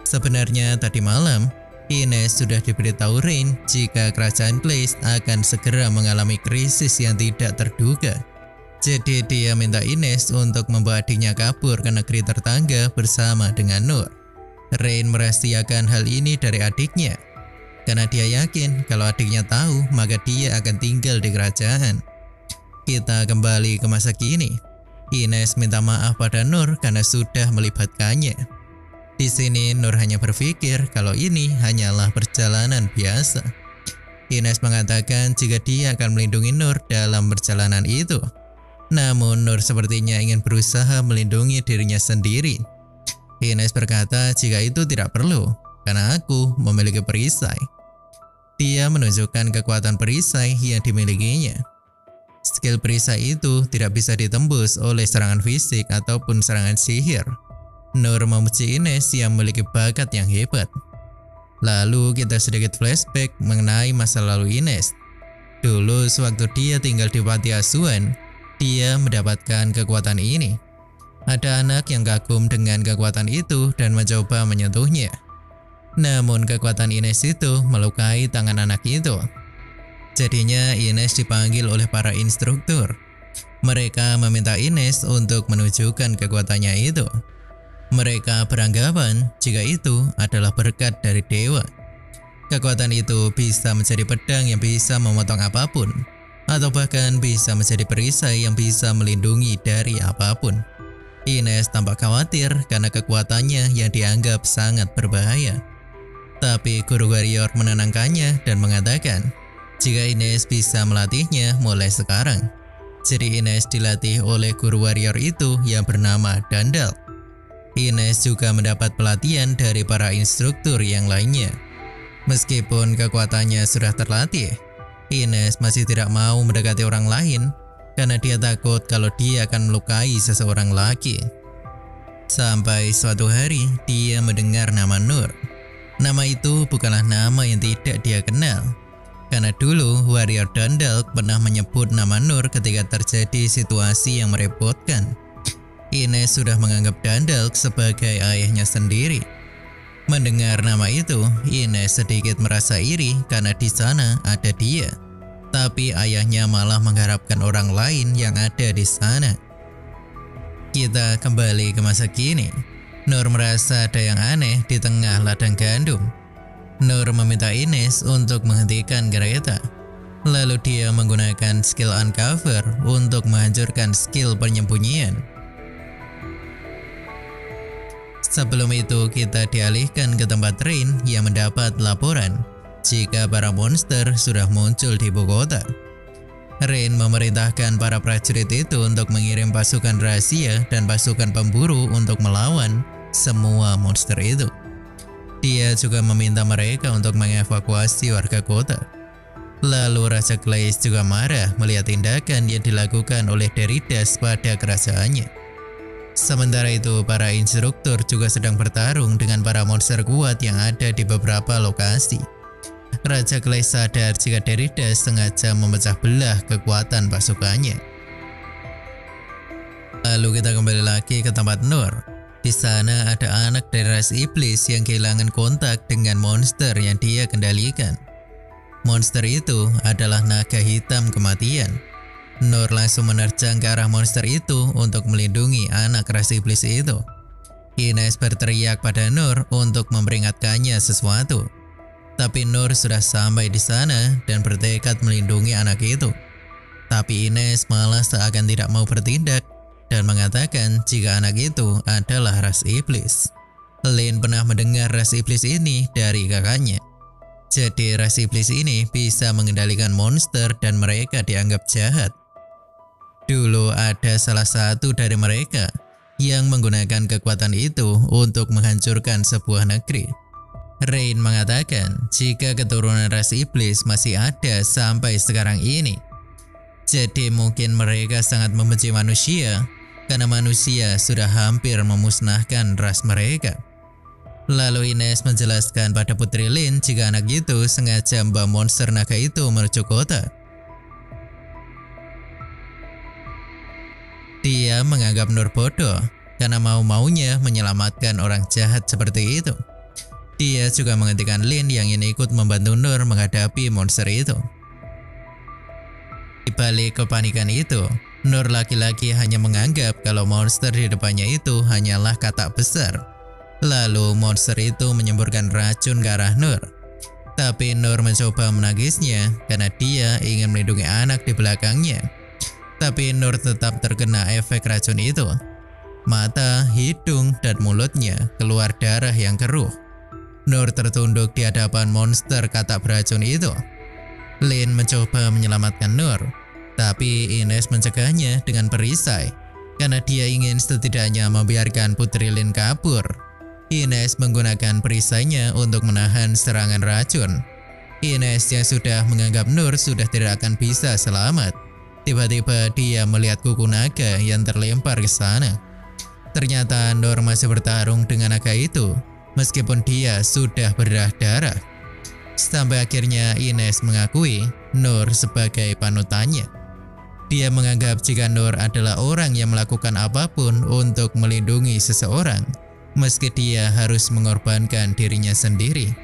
Sebenarnya tadi malam, Ines sudah diberitahu Rain jika kerajaan Glaze akan segera mengalami krisis yang tidak terduga. Jadi dia minta Ines untuk membawa adiknya kabur ke negeri tetangga bersama dengan Noor. Rain merahasiakan hal ini dari adiknya, karena dia yakin kalau adiknya tahu maka dia akan tinggal di kerajaan. Kita kembali ke masa kini. Ines minta maaf pada Noor karena sudah melibatkannya. Di sini Noor hanya berpikir kalau ini hanyalah perjalanan biasa. Ines mengatakan jika dia akan melindungi Noor dalam perjalanan itu. Namun Noor sepertinya ingin berusaha melindungi dirinya sendiri. Ines berkata jika itu tidak perlu, karena aku memiliki perisai. Dia menunjukkan kekuatan perisai yang dimilikinya. Skill perisai itu tidak bisa ditembus oleh serangan fisik ataupun serangan sihir. Noor memuji Ines yang memiliki bakat yang hebat. Lalu kita sedikit flashback mengenai masa lalu Ines. Dulu sewaktu dia tinggal di panti asuhan, dia mendapatkan kekuatan ini. Ada anak yang kagum dengan kekuatan itu dan mencoba menyentuhnya. Namun kekuatan Ines itu melukai tangan anak itu. Jadinya Ines dipanggil oleh para instruktur. Mereka meminta Ines untuk menunjukkan kekuatannya itu. Mereka beranggapan jika itu adalah berkat dari dewa. Kekuatan itu bisa menjadi pedang yang bisa memotong apapun, atau bahkan bisa menjadi perisai yang bisa melindungi dari apapun. Ines tampak khawatir karena kekuatannya yang dianggap sangat berbahaya. Tapi guru warrior menenangkannya dan mengatakan jika Ines bisa melatihnya mulai sekarang. Jadi Ines dilatih oleh guru warrior itu yang bernama Dandal. Ines juga mendapat pelatihan dari para instruktur yang lainnya. Meskipun kekuatannya sudah terlatih, Ines masih tidak mau mendekati orang lain karena dia takut kalau dia akan melukai seseorang lagi. Sampai suatu hari dia mendengar nama Nur. Nama itu bukanlah nama yang tidak dia kenal. Karena dulu warrior Dandal pernah menyebut nama Nur ketika terjadi situasi yang merepotkan. Ines sudah menganggap Dandal sebagai ayahnya sendiri. Mendengar nama itu, Ines sedikit merasa iri karena di sana ada dia. Tapi ayahnya malah mengharapkan orang lain yang ada di sana. Kita kembali ke masa kini. Nur merasa ada yang aneh di tengah ladang gandum. Nur meminta Ines untuk menghentikan kereta. Lalu dia menggunakan skill uncover untuk menghancurkan skill penyembunyian. Sebelum itu kita dialihkan ke tempat Rain yang mendapat laporan jika para monster sudah muncul di ibu kota. Rain memerintahkan para prajurit itu untuk mengirim pasukan rahasia dan pasukan pemburu untuk melawan semua monster itu. Dia juga meminta mereka untuk mengevakuasi warga kota. Lalu Raja Glace juga marah melihat tindakan yang dilakukan oleh Deridas pada kerajaannya. Sementara itu, para instruktur juga sedang bertarung dengan para monster kuat yang ada di beberapa lokasi. Raja Glace sadar jika Deridas sengaja memecah belah kekuatan pasukannya. Lalu kita kembali lagi ke tempat Nur. Di sana ada anak dari ras iblis yang kehilangan kontak dengan monster yang dia kendalikan. Monster itu adalah naga hitam kematian. Nur langsung menerjang ke arah monster itu untuk melindungi anak ras iblis itu. Ines berteriak pada Nur untuk memperingatkannya sesuatu. Tapi Nur sudah sampai di sana dan bertekad melindungi anak itu. Tapi Ines malah seakan tidak mau bertindak dan mengatakan jika anak itu adalah ras iblis. Lin pernah mendengar ras iblis ini dari kakaknya. Jadi ras iblis ini bisa mengendalikan monster dan mereka dianggap jahat. Dulu ada salah satu dari mereka yang menggunakan kekuatan itu untuk menghancurkan sebuah negeri. Rain mengatakan jika keturunan ras iblis masih ada sampai sekarang ini. Jadi mungkin mereka sangat membenci manusia karena manusia sudah hampir memusnahkan ras mereka. Lalu Ines menjelaskan pada Putri Lin jika anak itu sengaja membawa monster naga itu menuju kota. Dia menganggap Nur bodoh karena mau-maunya menyelamatkan orang jahat seperti itu. Dia juga menghentikan Lin yang ingin ikut membantu Nur menghadapi monster itu. Di balik kepanikan itu, Nur laki-laki hanya menganggap kalau monster di depannya itu hanyalah katak besar. Lalu monster itu menyemburkan racun ke arah Nur. Tapi Nur mencoba menangisnya karena dia ingin melindungi anak di belakangnya. Tapi Nur tetap terkena efek racun itu. Mata, hidung, dan mulutnya keluar darah yang keruh. Nur tertunduk di hadapan monster katak beracun itu. Lin mencoba menyelamatkan Nur, tapi Ines mencegahnya dengan perisai karena dia ingin setidaknya membiarkan Putri Lin kabur. Ines menggunakan perisainya untuk menahan serangan racun. Ines yang sudah menganggap Nur sudah tidak akan bisa selamat. Tiba-tiba dia melihat kuku naga yang terlempar ke sana. Ternyata Nur masih bertarung dengan naga itu, meskipun dia sudah berdarah. Sampai akhirnya Ines mengakui Nur sebagai panutannya. Dia menganggap jika Nur adalah orang yang melakukan apapun untuk melindungi seseorang, meski dia harus mengorbankan dirinya sendiri.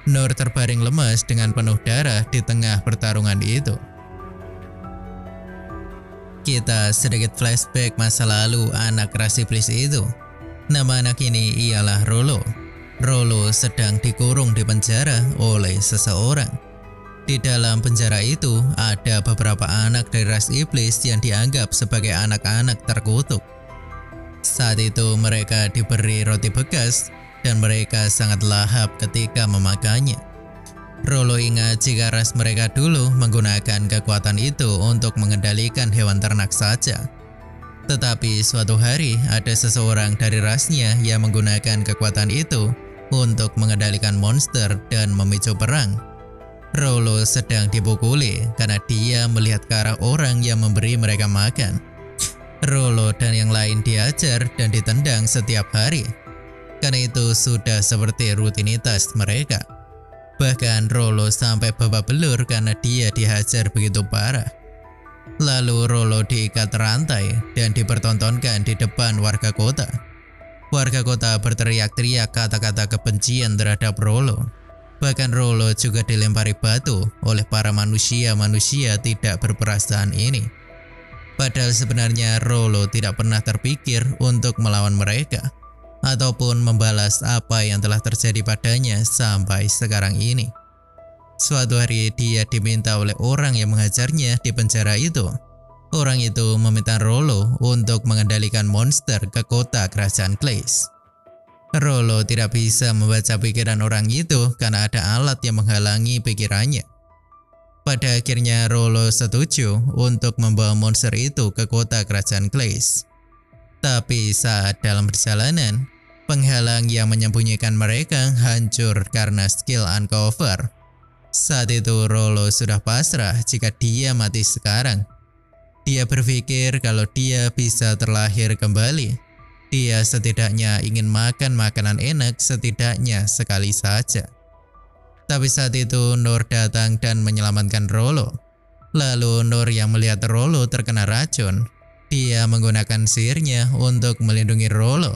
Nur terbaring lemas dengan penuh darah di tengah pertarungan itu. Kita sedikit flashback masa lalu anak ras iblis itu. Nama anak ini ialah Rollo. Rollo sedang dikurung di penjara oleh seseorang. Di dalam penjara itu ada beberapa anak dari ras iblis yang dianggap sebagai anak-anak terkutuk. Saat itu mereka diberi roti bekas dan mereka sangat lahap ketika memakannya. Rollo ingat jika ras mereka dulu menggunakan kekuatan itu untuk mengendalikan hewan ternak saja. Tetapi suatu hari ada seseorang dari rasnya yang menggunakan kekuatan itu untuk mengendalikan monster dan memicu perang. Rollo sedang dipukuli karena dia melihat ke arah orang yang memberi mereka makan. Rollo dan yang lain diajar dan ditendang setiap hari. Karena itu sudah seperti rutinitas mereka. Bahkan Rollo sampai babak belur karena dia dihajar begitu parah. Lalu Rollo diikat rantai dan dipertontonkan di depan warga kota. Warga kota berteriak-teriak kata-kata kebencian terhadap Rollo. Bahkan Rollo juga dilempari batu oleh para manusia-manusia tidak berperasaan ini. Padahal sebenarnya Rollo tidak pernah terpikir untuk melawan mereka ataupun membalas apa yang telah terjadi padanya sampai sekarang ini. Suatu hari dia diminta oleh orang yang menghajarnya di penjara itu. Orang itu meminta Rollo untuk mengendalikan monster ke kota kerajaan Clays. Rollo tidak bisa membaca pikiran orang itu karena ada alat yang menghalangi pikirannya. Pada akhirnya Rollo setuju untuk membawa monster itu ke kota kerajaan Clays. Tapi saat dalam perjalanan, penghalang yang menyembunyikan mereka hancur karena skill uncover. Saat itu Rollo sudah pasrah jika dia mati sekarang. Dia berpikir kalau dia bisa terlahir kembali. Dia setidaknya ingin makan makanan enak setidaknya sekali saja. Tapi saat itu Nur datang dan menyelamatkan Rollo. Lalu Nur yang melihat Rollo terkena racun, dia menggunakan sihirnya untuk melindungi Rollo.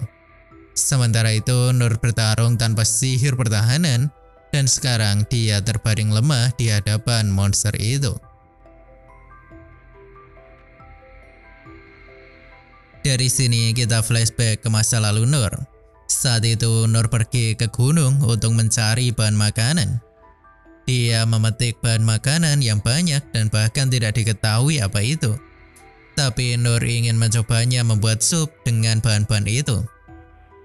Sementara itu Nur bertarung tanpa sihir pertahanan dan sekarang dia terbaring lemah di hadapan monster itu. Dari sini kita flashback ke masa lalu Nur. Saat itu Nur pergi ke gunung untuk mencari bahan makanan. Dia memetik bahan makanan yang banyak dan bahkan tidak diketahui apa itu. Tapi Nur ingin mencobanya membuat sup dengan bahan-bahan itu.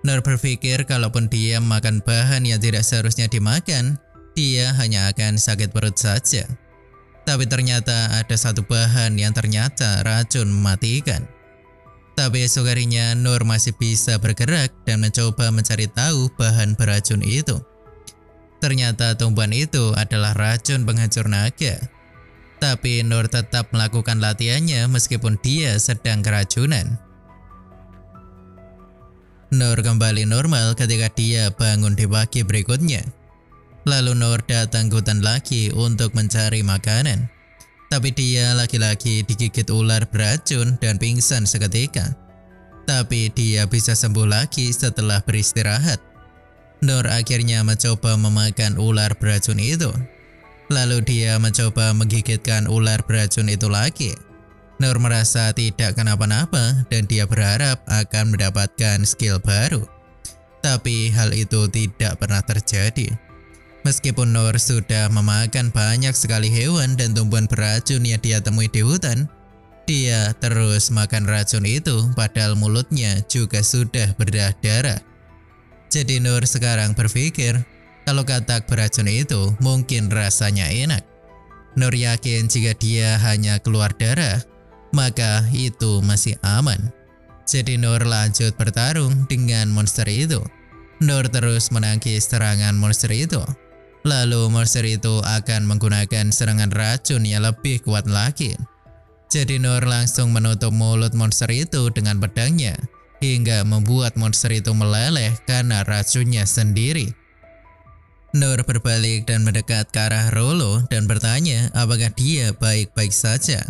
Nur berpikir kalaupun dia makan bahan yang tidak seharusnya dimakan, dia hanya akan sakit perut saja. Tapi ternyata ada satu bahan yang ternyata racun mematikan. Tapi esok harinya Nur masih bisa bergerak dan mencoba mencari tahu bahan beracun itu. Ternyata tumbuhan itu adalah racun penghancur naga. Tapi Nur tetap melakukan latihannya meskipun dia sedang keracunan. Nur kembali normal ketika dia bangun di pagi berikutnya. Lalu Nur datang ke hutan lagi untuk mencari makanan. Tapi dia lagi-lagi digigit ular beracun dan pingsan seketika. Tapi dia bisa sembuh lagi setelah beristirahat. Nur akhirnya mencoba memakan ular beracun itu. Lalu dia mencoba menggigitkan ular beracun itu lagi. Nur merasa tidak kenapa-napa dan dia berharap akan mendapatkan skill baru. Tapi hal itu tidak pernah terjadi. Meskipun Nur sudah memakan banyak sekali hewan dan tumbuhan beracun yang dia temui di hutan, dia terus makan racun itu padahal mulutnya juga sudah berdarah-darah. Jadi Nur sekarang berpikir kalau katak beracun itu mungkin rasanya enak. Nur yakin jika dia hanya keluar darah, maka itu masih aman. Jadi Nur lanjut bertarung dengan monster itu. Nur terus menangkis serangan monster itu. Lalu monster itu akan menggunakan serangan racun yang lebih kuat lagi. Jadi Nur langsung menutup mulut monster itu dengan pedangnya, hingga membuat monster itu meleleh karena racunnya sendiri. Nur berbalik dan mendekat ke arah Rollo dan bertanya apakah dia baik-baik saja.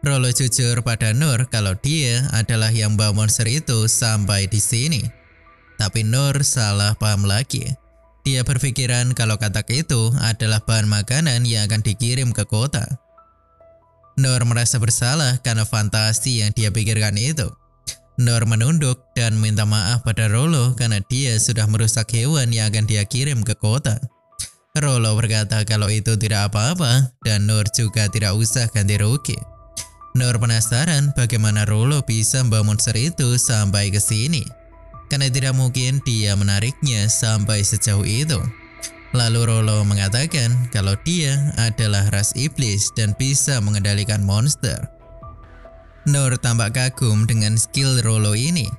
Rolo jujur pada Nur kalau dia adalah yang bawa monster itu sampai di sini. Tapi Nur salah paham lagi. Dia berpikiran kalau katak itu adalah bahan makanan yang akan dikirim ke kota. Nur merasa bersalah karena fantasi yang dia pikirkan itu. Nur menunduk dan minta maaf pada Rolo karena dia sudah merusak hewan yang akan dia kirim ke kota. Rolo berkata kalau itu tidak apa-apa dan Nur juga tidak usah ganti rugi. Nur penasaran bagaimana Rolo bisa membawa monster itu sampai ke sini. Karena tidak mungkin dia menariknya sampai sejauh itu. Lalu Rolo mengatakan kalau dia adalah ras iblis dan bisa mengendalikan monster. Nur tampak kagum dengan skill Rolo ini.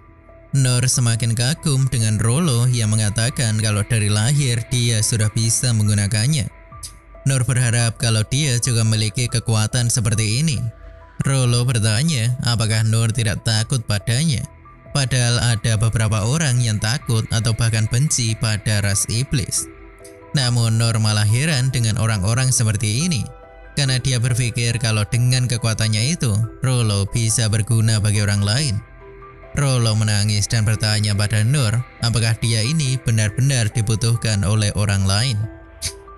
Nur semakin kagum dengan Rolo yang mengatakan kalau dari lahir dia sudah bisa menggunakannya. Nur berharap kalau dia juga memiliki kekuatan seperti ini. Rolo bertanya apakah Nur tidak takut padanya. Padahal ada beberapa orang yang takut atau bahkan benci pada ras iblis. Namun Nur malah heran dengan orang-orang seperti ini. Karena dia berpikir kalau dengan kekuatannya itu, Rolo bisa berguna bagi orang lain. Rolo menangis dan bertanya pada Nur apakah dia ini benar-benar dibutuhkan oleh orang lain.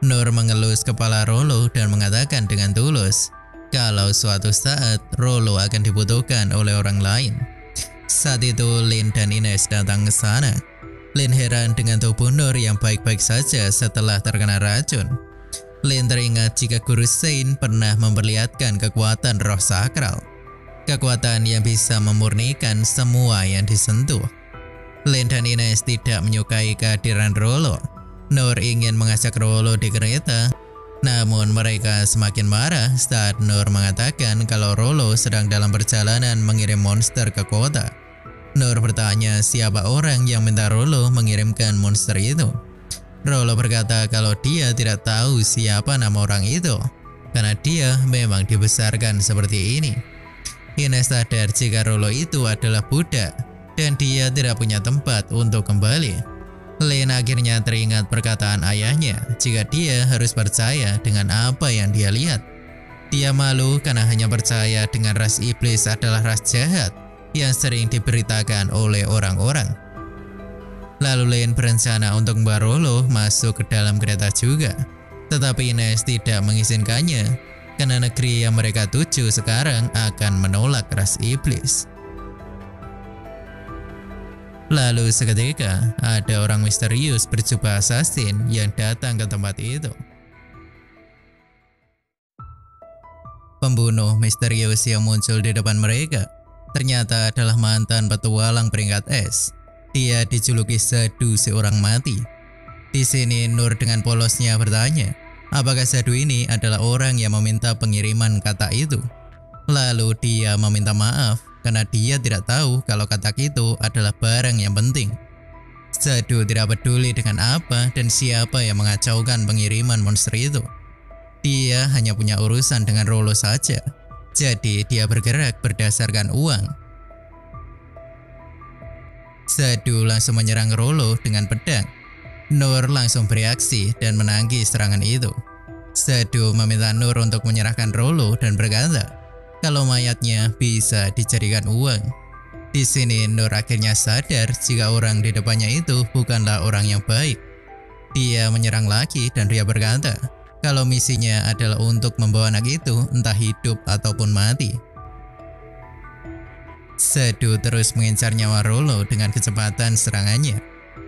Nur mengelus kepala Rolo dan mengatakan dengan tulus kalau suatu saat Rolo akan dibutuhkan oleh orang lain. Saat itu Lin dan Ines datang ke sana. Lin heran dengan tubuh Nur yang baik-baik saja setelah terkena racun. Lin teringat jika Guru Sein pernah memperlihatkan kekuatan roh sakral. Kekuatan yang bisa memurnikan semua yang disentuh. Lin dan Ines tidak menyukai kehadiran Rolo. Nur ingin mengajak Rolo di kereta. Namun mereka semakin marah saat Nur mengatakan kalau Rolo sedang dalam perjalanan mengirim monster ke kota. Nur bertanya siapa orang yang minta Rolo mengirimkan monster itu. Rolo berkata kalau dia tidak tahu siapa nama orang itu, karena dia memang dibesarkan seperti ini. Ines sadar jika Rolo itu adalah budak dan dia tidak punya tempat untuk kembali. Lin akhirnya teringat perkataan ayahnya jika dia harus percaya dengan apa yang dia lihat. Dia malu karena hanya percaya dengan ras iblis adalah ras jahat yang sering diberitakan oleh orang-orang. Lalu Lin berencana untuk membawa Rolo masuk ke dalam kereta juga. Tetapi Ines tidak mengizinkannya karena negeri yang mereka tuju sekarang akan menolak ras iblis. Lalu seketika ada orang misterius berjubah assassin yang datang ke tempat itu. Pembunuh misterius yang muncul di depan mereka ternyata adalah mantan petualang peringkat S. Dia dijuluki Sadu si orang mati. Di sini Nur dengan polosnya bertanya, apakah Sadu ini adalah orang yang meminta pengiriman kata itu? Lalu dia meminta maaf karena dia tidak tahu kalau katak itu adalah barang yang penting. Sadu tidak peduli dengan apa dan siapa yang mengacaukan pengiriman monster itu. Dia hanya punya urusan dengan Rolo saja. Jadi dia bergerak berdasarkan uang. Sadu langsung menyerang Rolo dengan pedang. Nur langsung bereaksi dan menangkis serangan itu. Sadu meminta Nur untuk menyerahkan Rolo dan berkata kalau mayatnya bisa dijadikan uang. Di sini Nur akhirnya sadar jika orang di depannya itu bukanlah orang yang baik. Dia menyerang lagi dan dia berkata kalau misinya adalah untuk membawa anak itu entah hidup ataupun mati. Sadu terus mengincar nyawa Rolo dengan kecepatan serangannya.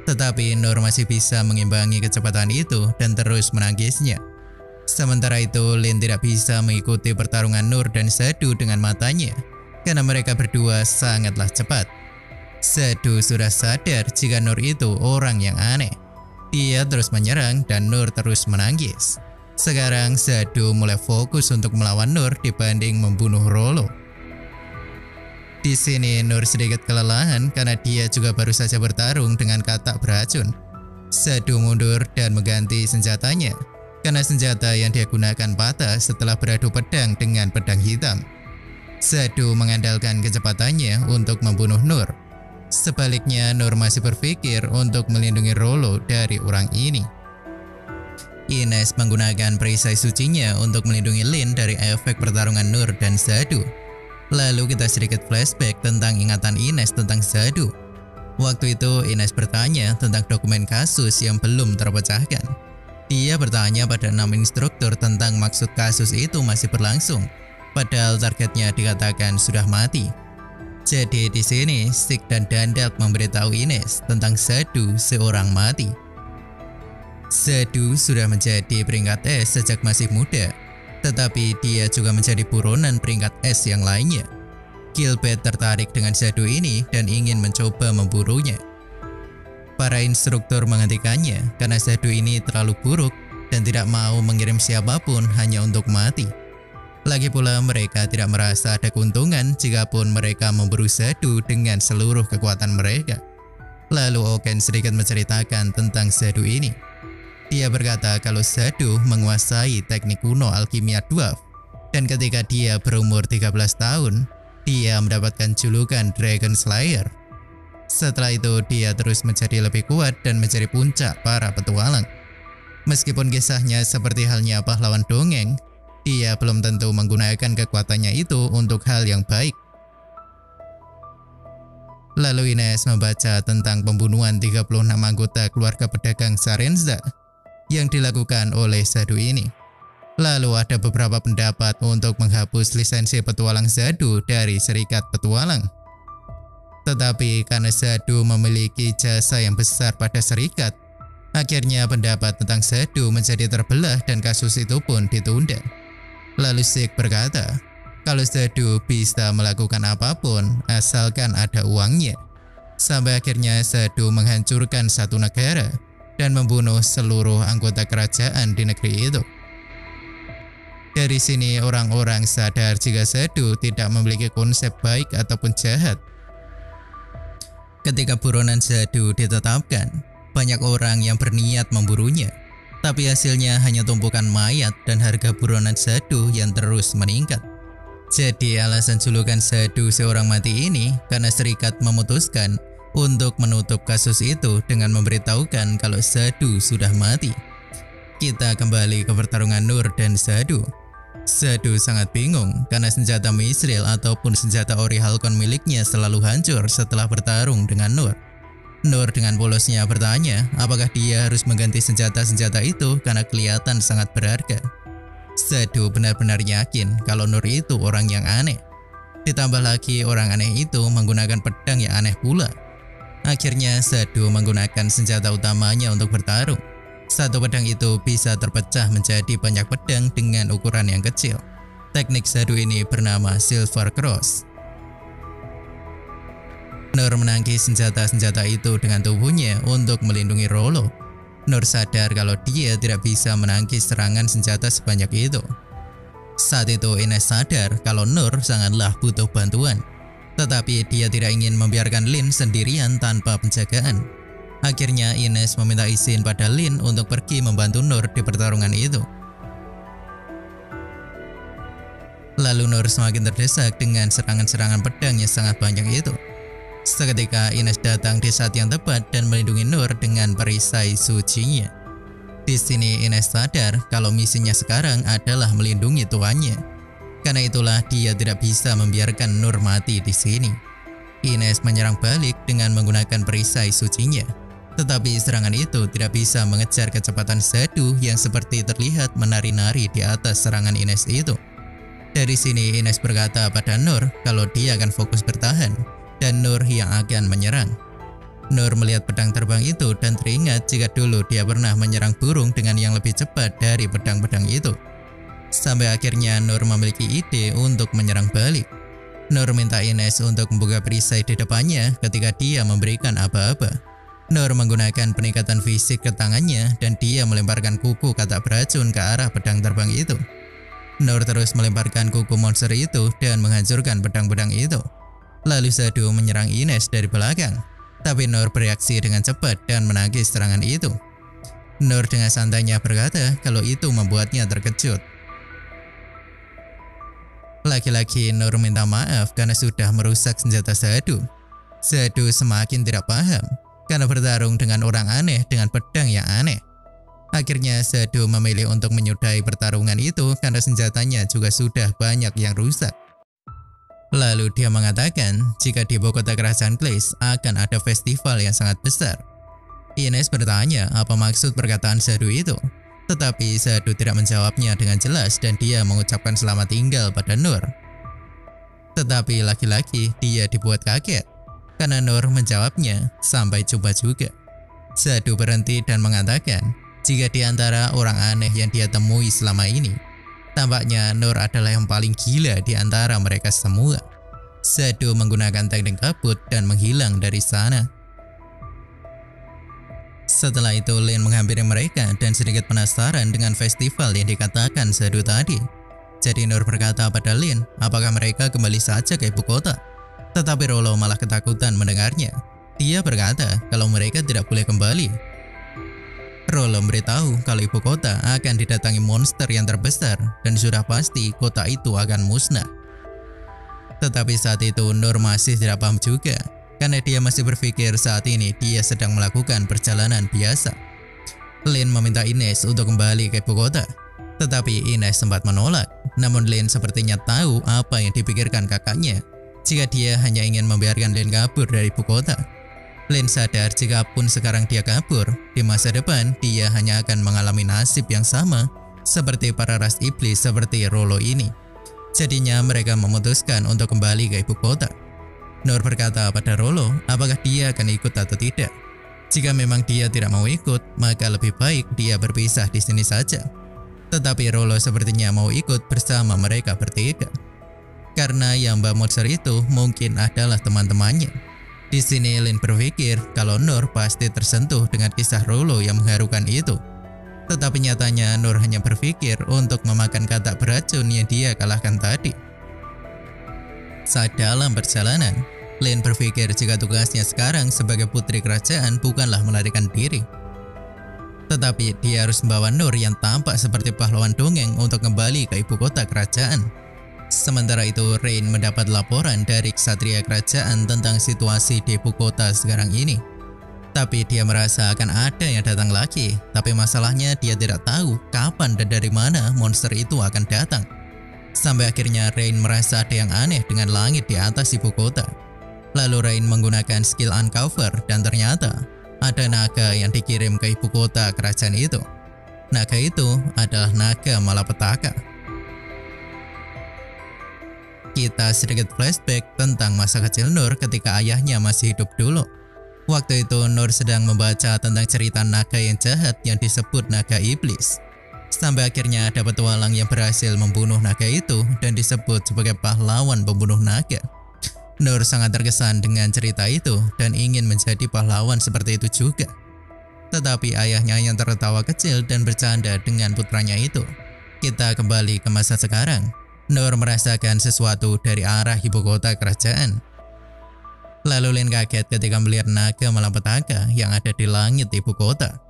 Tetapi Nur masih bisa mengimbangi kecepatan itu dan terus menangkisnya. Sementara itu Lin tidak bisa mengikuti pertarungan Nur dan Sadu dengan matanya karena mereka berdua sangatlah cepat. Sadu sudah sadar jika Nur itu orang yang aneh. Dia terus menyerang dan Nur terus menangkis. Sekarang Sadu mulai fokus untuk melawan Nur dibanding membunuh Rolo. Di sini Nur sedikit kelelahan karena dia juga baru saja bertarung dengan katak beracun. Sadu mundur dan mengganti senjatanya karena senjata yang dia gunakan patah setelah beradu pedang dengan pedang hitam. Sadu mengandalkan kecepatannya untuk membunuh Nur. Sebaliknya Nur masih berpikir untuk melindungi Rolo dari orang ini. Ines menggunakan perisai sucinya untuk melindungi Lin dari efek pertarungan Nur dan Sadu. Lalu kita sedikit flashback tentang ingatan Ines tentang Zadu. Waktu itu Ines bertanya tentang dokumen kasus yang belum terpecahkan. Dia bertanya pada 6 instruktur tentang maksud kasus itu masih berlangsung, padahal targetnya dikatakan sudah mati. Jadi di sini Sik dan Dandak memberitahu Ines tentang Zadu seorang mati. Zadu sudah menjadi peringkat S sejak masih muda, tetapi dia juga menjadi buronan peringkat S yang lainnya. Gilbert tertarik dengan Zadu ini dan ingin mencoba memburunya. Para instruktur menghentikannya karena Zadu ini terlalu buruk dan tidak mau mengirim siapapun hanya untuk mati. Lagi pula mereka tidak merasa ada keuntungan jikapun mereka memburu Zadu dengan seluruh kekuatan mereka. Lalu Oken sedikit menceritakan tentang Zadu ini. Dia berkata kalau Zadu menguasai teknik kuno alkimia dwarf, dan ketika dia berumur 13 tahun, dia mendapatkan julukan Dragon Slayer. Setelah itu dia terus menjadi lebih kuat dan menjadi puncak para petualang. Meskipun kisahnya seperti halnya pahlawan dongeng, dia belum tentu menggunakan kekuatannya itu untuk hal yang baik. Lalu Ines membaca tentang pembunuhan 36 anggota keluarga pedagang Sarenza yang dilakukan oleh Zadu ini. Lalu ada beberapa pendapat untuk menghapus lisensi petualang Zadu dari Serikat Petualang. Tetapi karena Zadu memiliki jasa yang besar pada serikat, akhirnya pendapat tentang Zadu menjadi terbelah dan kasus itu pun ditunda. Lalu Sik berkata, kalau Zadu bisa melakukan apapun asalkan ada uangnya. Sampai akhirnya Zadu menghancurkan satu negara dan membunuh seluruh anggota kerajaan di negeri itu. Dari sini orang-orang sadar jika Zadu tidak memiliki konsep baik ataupun jahat. Ketika buronan Zadu ditetapkan, banyak orang yang berniat memburunya, tapi hasilnya hanya tumpukan mayat dan harga buronan Zadu yang terus meningkat. Jadi alasan julukan Zadu seorang mati ini karena serikat memutuskan untuk menutup kasus itu dengan memberitahukan kalau Zadu sudah mati. Kita kembali ke pertarungan Nur dan Zadu. Zadu sangat bingung karena senjata Mithril ataupun senjata Ori Halcon miliknya selalu hancur setelah bertarung dengan Nur. Nur dengan polosnya bertanya apakah dia harus mengganti senjata-senjata itu karena kelihatan sangat berharga. Zadu benar-benar yakin kalau Nur itu orang yang aneh. Ditambah lagi orang aneh itu menggunakan pedang yang aneh pula. Akhirnya Zadu menggunakan senjata utamanya untuk bertarung. Satu pedang itu bisa terpecah menjadi banyak pedang dengan ukuran yang kecil. Teknik Zadu ini bernama Silver Cross. Nur menangkis senjata-senjata itu dengan tubuhnya untuk melindungi Rollo. Nur sadar kalau dia tidak bisa menangkis serangan senjata sebanyak itu. Saat itu Ines sadar kalau Nur sangatlah butuh bantuan. Tetapi dia tidak ingin membiarkan Lin sendirian tanpa penjagaan. Akhirnya Ines meminta izin pada Lin untuk pergi membantu Nur di pertarungan itu. Lalu Nur semakin terdesak dengan serangan-serangan pedang yang sangat banyak itu. Seketika Ines datang di saat yang tepat dan melindungi Nur dengan perisai sucinya. Di sini Ines sadar kalau misinya sekarang adalah melindungi tuannya. Karena itulah dia tidak bisa membiarkan Nur mati di sini. Ines menyerang balik dengan menggunakan perisai sucinya. Tetapi serangan itu tidak bisa mengejar kecepatan Zadu yang seperti terlihat menari-nari di atas serangan Ines itu. Dari sini Ines berkata pada Nur kalau dia akan fokus bertahan dan Nur yang akan menyerang. Nur melihat pedang terbang itu dan teringat jika dulu dia pernah menyerang burung dengan yang lebih cepat dari pedang-pedang itu. Sampai akhirnya Nur memiliki ide untuk menyerang balik. Nur minta Ines untuk membuka perisai di depannya ketika dia memberikan aba-aba. Nur menggunakan peningkatan fisik ke tangannya dan dia melemparkan kuku katak beracun ke arah pedang terbang itu. Nur terus melemparkan kuku monster itu dan menghancurkan pedang-pedang itu. Lalu Zadu menyerang Ines dari belakang, tapi Nur bereaksi dengan cepat dan menangkis serangan itu. Nur dengan santainya berkata kalau itu membuatnya terkejut. Lagi-lagi Nur minta maaf karena sudah merusak senjata Zadu. Zadu semakin tidak paham karena bertarung dengan orang aneh dengan pedang yang aneh. Akhirnya Zadu memilih untuk menyudahi pertarungan itu karena senjatanya juga sudah banyak yang rusak. Lalu dia mengatakan jika di ibu kota kerajaan Glace akan ada festival yang sangat besar. Ines bertanya apa maksud perkataan Zadu itu, tetapi Zadu tidak menjawabnya dengan jelas dan dia mengucapkan selamat tinggal pada Nur. Tetapi lagi-lagi dia dibuat kaget karena Nur menjawabnya sampai jumpa juga. Zadu berhenti dan mengatakan jika di antara orang aneh yang dia temui selama ini, tampaknya Nur adalah yang paling gila di antara mereka semua. Zadu menggunakan teknik kabut dan menghilang dari sana. Setelah itu Lin menghampiri mereka dan sedikit penasaran dengan festival yang dikatakan Zadu tadi. Jadi Nur berkata pada Lin apakah mereka kembali saja ke ibu kota. Tetapi Rollo malah ketakutan mendengarnya. Dia berkata kalau mereka tidak boleh kembali. Rollo memberitahu kalau ibu kota akan didatangi monster yang terbesar dan sudah pasti kota itu akan musnah. Tetapi saat itu Nur masih tidak paham juga, karena dia masih berpikir saat ini dia sedang melakukan perjalanan biasa. Lin meminta Ines untuk kembali ke ibu kota, tetapi Ines sempat menolak. Namun Lin sepertinya tahu apa yang dipikirkan kakaknya, jika dia hanya ingin membiarkan Lin kabur dari ibu kota. Lin sadar jika pun sekarang dia kabur, di masa depan dia hanya akan mengalami nasib yang sama seperti para ras iblis seperti Rollo ini. Jadinya mereka memutuskan untuk kembali ke ibu kota. Nur berkata pada Rollo apakah dia akan ikut atau tidak. Jika memang dia tidak mau ikut, maka lebih baik dia berpisah di sini saja. Tetapi Rollo sepertinya mau ikut bersama mereka bertiga. Karena yang Mbak Monster itu mungkin adalah teman-temannya. Di sini Lin berpikir kalau Nur pasti tersentuh dengan kisah Rollo yang mengharukan itu. Tetapi nyatanya Nur hanya berpikir untuk memakan katak beracun yang dia kalahkan tadi. Saat dalam perjalanan, Lin berpikir jika tugasnya sekarang sebagai putri kerajaan bukanlah melarikan diri. Tetapi dia harus membawa Nur yang tampak seperti pahlawan dongeng untuk kembali ke ibu kota kerajaan. Sementara itu Rain mendapat laporan dari ksatria kerajaan tentang situasi di ibu kota sekarang ini. Tapi dia merasa akan ada yang datang lagi. Tapi masalahnya dia tidak tahu kapan dan dari mana monster itu akan datang. Sampai akhirnya Rain merasa ada yang aneh dengan langit di atas ibu kota. Lalu Rain menggunakan skill uncover dan ternyata ada naga yang dikirim ke ibu kota kerajaan itu. Naga itu adalah naga malapetaka. Kita sedikit flashback tentang masa kecil Nur ketika ayahnya masih hidup dulu. Waktu itu Nur sedang membaca tentang cerita naga yang jahat yang disebut naga iblis. Sampai akhirnya ada petualang yang berhasil membunuh naga itu dan disebut sebagai pahlawan pembunuh naga. Nur sangat terkesan dengan cerita itu dan ingin menjadi pahlawan seperti itu juga. Tetapi ayahnya yang tertawa kecil dan bercanda dengan putranya itu. Kita kembali ke masa sekarang. Nur merasakan sesuatu dari arah ibu kota kerajaan. Lalu Lin kaget ketika melihat naga malapetaka yang ada di langit ibu kota.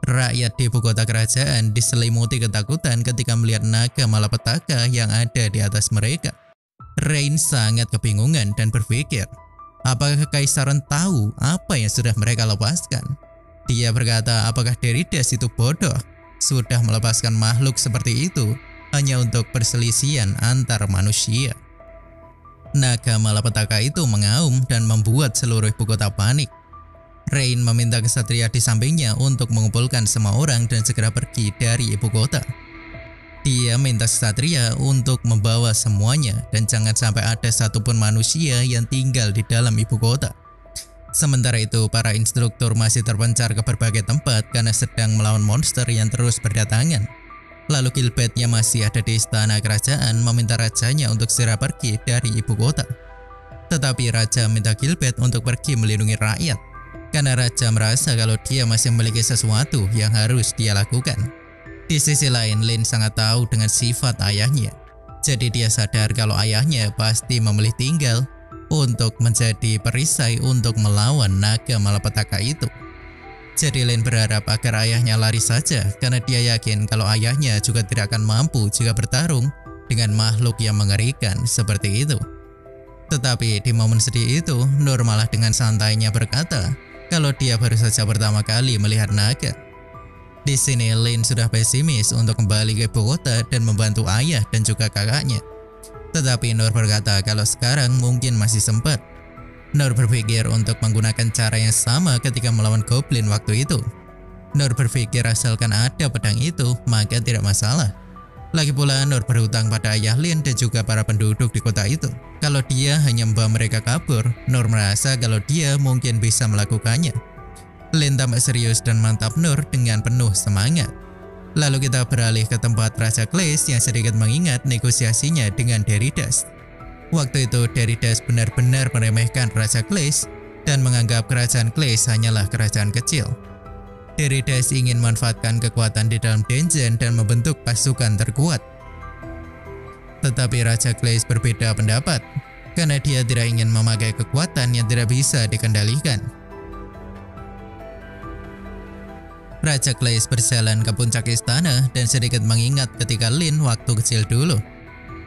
Rakyat di ibu kota kerajaan diselimuti ketakutan ketika melihat naga malapetaka yang ada di atas mereka. Rain sangat kebingungan dan berpikir, apakah Kekaisaran tahu apa yang sudah mereka lepaskan? Dia berkata apakah Deridas itu bodoh, sudah melepaskan makhluk seperti itu hanya untuk perselisihan antar manusia. Naga malapetaka itu mengaum dan membuat seluruh ibu kota panik. Rain meminta ksatria di sampingnya untuk mengumpulkan semua orang dan segera pergi dari ibu kota. Dia minta ksatria untuk membawa semuanya dan jangan sampai ada satupun manusia yang tinggal di dalam ibu kota. Sementara itu para instruktur masih terpencar ke berbagai tempat karena sedang melawan monster yang terus berdatangan. Lalu Gilbert yang masih ada di istana kerajaan meminta rajanya untuk segera pergi dari ibu kota. Tetapi raja minta Gilbert untuk pergi melindungi rakyat, karena raja merasa kalau dia masih memiliki sesuatu yang harus dia lakukan. Di sisi lain, Lin sangat tahu dengan sifat ayahnya. Jadi dia sadar kalau ayahnya pasti memilih tinggal untuk menjadi perisai untuk melawan naga malapetaka itu. Jadi Lin berharap agar ayahnya lari saja karena dia yakin kalau ayahnya juga tidak akan mampu jika bertarung dengan makhluk yang mengerikan seperti itu. Tetapi di momen sedih itu, Nur malah dengan santainya berkata kalau dia baru saja pertama kali melihat naga. Di sini Lin sudah pesimis untuk kembali ke ibu kota dan membantu ayah dan juga kakaknya. Tetapi Nur berkata kalau sekarang mungkin masih sempat. Nur berpikir untuk menggunakan cara yang sama ketika melawan goblin waktu itu. Nur berpikir asalkan ada pedang itu, maka tidak masalah. Lagi pula Nur berhutang pada ayah Lin dan juga para penduduk di kota itu. Kalau dia hanya membawa mereka kabur, Nur merasa kalau dia mungkin bisa melakukannya. Lin tampak serius dan mantap Nur dengan penuh semangat. Lalu kita beralih ke tempat Raja Claes yang sedikit mengingat negosiasinya dengan Deridas. Waktu itu Deridas benar-benar meremehkan Raja Claes dan menganggap kerajaan Claes hanyalah kerajaan kecil. Deridas ingin memanfaatkan kekuatan di dalam dungeon dan membentuk pasukan terkuat. Tetapi Raja Claes berbeda pendapat, karena dia tidak ingin memakai kekuatan yang tidak bisa dikendalikan. Raja Claes berjalan ke puncak istana dan sedikit mengingat ketika Lin waktu kecil dulu.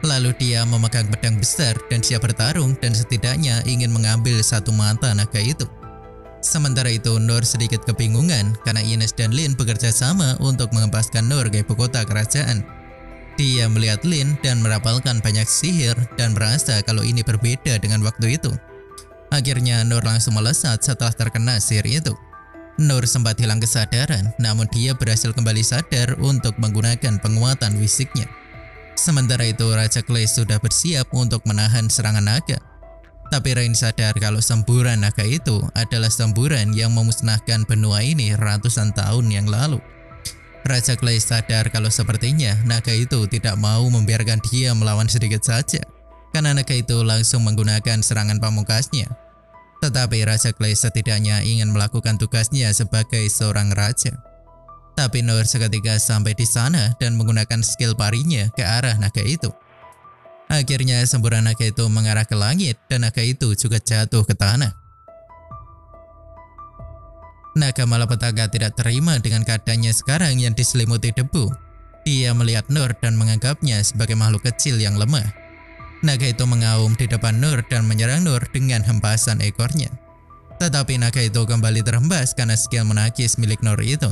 Lalu dia memegang pedang besar dan siap bertarung dan setidaknya ingin mengambil satu mata naga itu. Sementara itu Nur sedikit kebingungan karena Ines dan Lin bekerja sama untuk mengempaskan Nur ke ibu kota kerajaan. Dia melihat Lin dan merapalkan banyak sihir dan merasa kalau ini berbeda dengan waktu itu. Akhirnya Nur langsung melesat setelah terkena sihir itu. Nur sempat hilang kesadaran, namun dia berhasil kembali sadar untuk menggunakan penguatan fisiknya. Sementara itu Raja Claes sudah bersiap untuk menahan serangan naga. Tapi Rain sadar kalau semburan naga itu adalah semburan yang memusnahkan benua ini ratusan tahun yang lalu. Raja Claes sadar kalau sepertinya naga itu tidak mau membiarkan dia melawan sedikit saja, karena naga itu langsung menggunakan serangan pamungkasnya. Tetapi Raja Claes setidaknya ingin melakukan tugasnya sebagai seorang raja. Tapi Nur seketika sampai di sana dan menggunakan skill parinya ke arah naga itu. Akhirnya semburan naga itu mengarah ke langit dan naga itu juga jatuh ke tanah. Naga malapetaka tidak terima dengan keadaannya sekarang yang diselimuti debu. Dia melihat Nur dan menganggapnya sebagai makhluk kecil yang lemah. Naga itu mengaum di depan Nur dan menyerang Nur dengan hempasan ekornya. Tetapi naga itu kembali terhempas karena skill menakis milik Nur itu.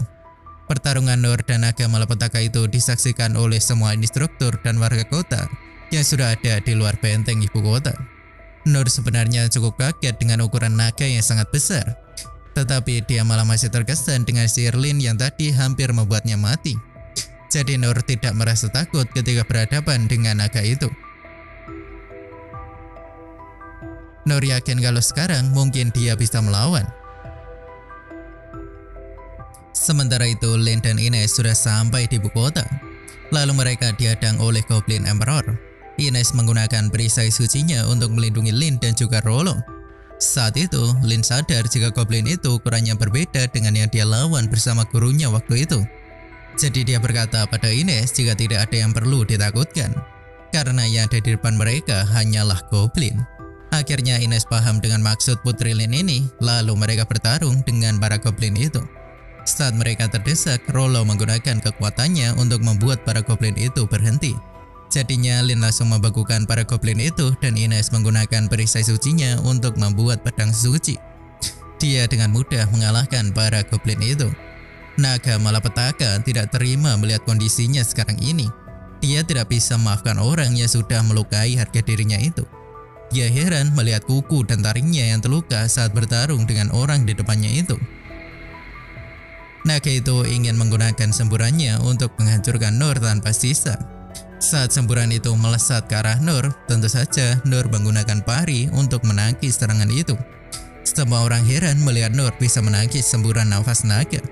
Pertarungan Nur dan naga malapetaka itu disaksikan oleh semua instruktur dan warga kota yang sudah ada di luar benteng ibu kota. Nur sebenarnya cukup kaget dengan ukuran naga yang sangat besar. Tetapi dia malah masih terkesan dengan sihir Lin yang tadi hampir membuatnya mati. Jadi Nur tidak merasa takut ketika berhadapan dengan naga itu. Nur yakin kalau sekarang mungkin dia bisa melawan. Sementara itu Lin dan Ines sudah sampai di ibu kota. Lalu mereka dihadang oleh Goblin Emperor. Ines menggunakan perisai sucinya untuk melindungi Lin dan juga Rollo. Saat itu Lin sadar jika Goblin itu ukurannya berbeda dengan yang dia lawan bersama gurunya waktu itu. Jadi dia berkata pada Ines jika tidak ada yang perlu ditakutkan, karena yang ada di depan mereka hanyalah Goblin. Akhirnya Ines paham dengan maksud Putri Lin ini, lalu mereka bertarung dengan para Goblin itu. Saat mereka terdesak, Rollo menggunakan kekuatannya untuk membuat para Goblin itu berhenti. Jadinya Lin langsung membekukan para Goblin itu dan Ines menggunakan perisai sucinya untuk membuat pedang suci. Dia dengan mudah mengalahkan para Goblin itu. Naga malapetaka tidak terima melihat kondisinya sekarang ini. Dia tidak bisa memaafkan orang yang sudah melukai harga dirinya itu. Dia heran melihat kuku dan taringnya yang terluka saat bertarung dengan orang di depannya itu. Naga itu ingin menggunakan semburannya untuk menghancurkan Nur tanpa sisa. Saat semburan itu melesat ke arah Nur, tentu saja Nur menggunakan pari untuk menangkis serangan itu. Semua orang heran melihat Nur bisa menangkis semburan nafas naga.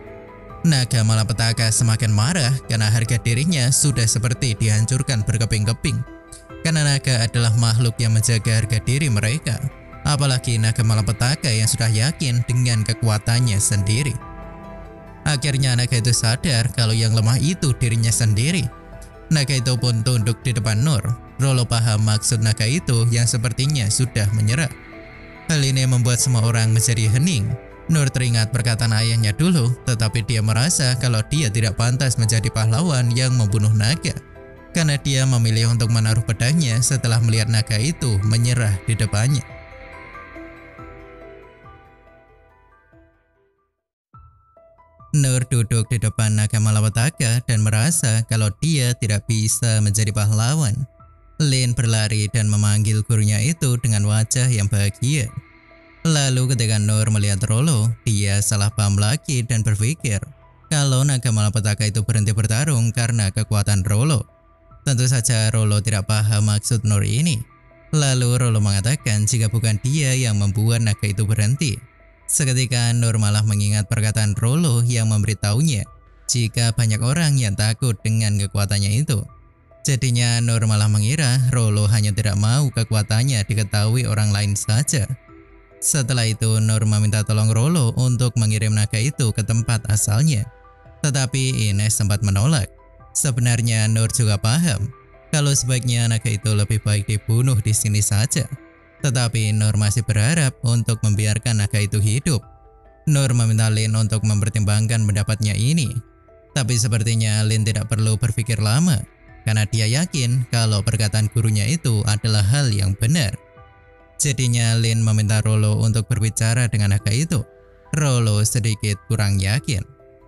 Naga malapetaka semakin marah karena harga dirinya sudah seperti dihancurkan berkeping-keping. Karena naga adalah makhluk yang menjaga harga diri mereka, apalagi naga malapetaka yang sudah yakin dengan kekuatannya sendiri. Akhirnya naga itu sadar kalau yang lemah itu dirinya sendiri. Naga itu pun tunduk di depan Nur. Rollo paham maksud naga itu yang sepertinya sudah menyerah. Hal ini membuat semua orang menjadi hening. Nur teringat perkataan ayahnya dulu, tetapi dia merasa kalau dia tidak pantas menjadi pahlawan yang membunuh naga. Karena dia memilih untuk menaruh pedangnya setelah melihat naga itu menyerah di depannya. Nur duduk di depan naga malapetaka dan merasa kalau dia tidak bisa menjadi pahlawan. Lin berlari dan memanggil gurunya itu dengan wajah yang bahagia. Lalu ketika Nur melihat Rollo, dia salah paham lagi dan berpikir kalau naga malapetaka itu berhenti bertarung karena kekuatan Rollo. Tentu saja Rollo tidak paham maksud Nur ini. Lalu Rollo mengatakan jika bukan dia yang membuat naga itu berhenti. Seketika Nur malah mengingat perkataan Rollo yang memberitahunya jika banyak orang yang takut dengan kekuatannya itu. Jadinya Nur malah mengira Rollo hanya tidak mau kekuatannya diketahui orang lain saja. Setelah itu Nur meminta tolong Rollo untuk mengirim naga itu ke tempat asalnya. Tetapi Ines sempat menolak. Sebenarnya Nur juga paham kalau sebaiknya naga itu lebih baik dibunuh di sini saja. Tetapi Nur masih berharap untuk membiarkan naga itu hidup. Nur meminta Lin untuk mempertimbangkan pendapatnya ini. Tapi sepertinya Lin tidak perlu berpikir lama, karena dia yakin kalau perkataan gurunya itu adalah hal yang benar. Jadinya Lin meminta Rollo untuk berbicara dengan naga itu. Rollo sedikit kurang yakin.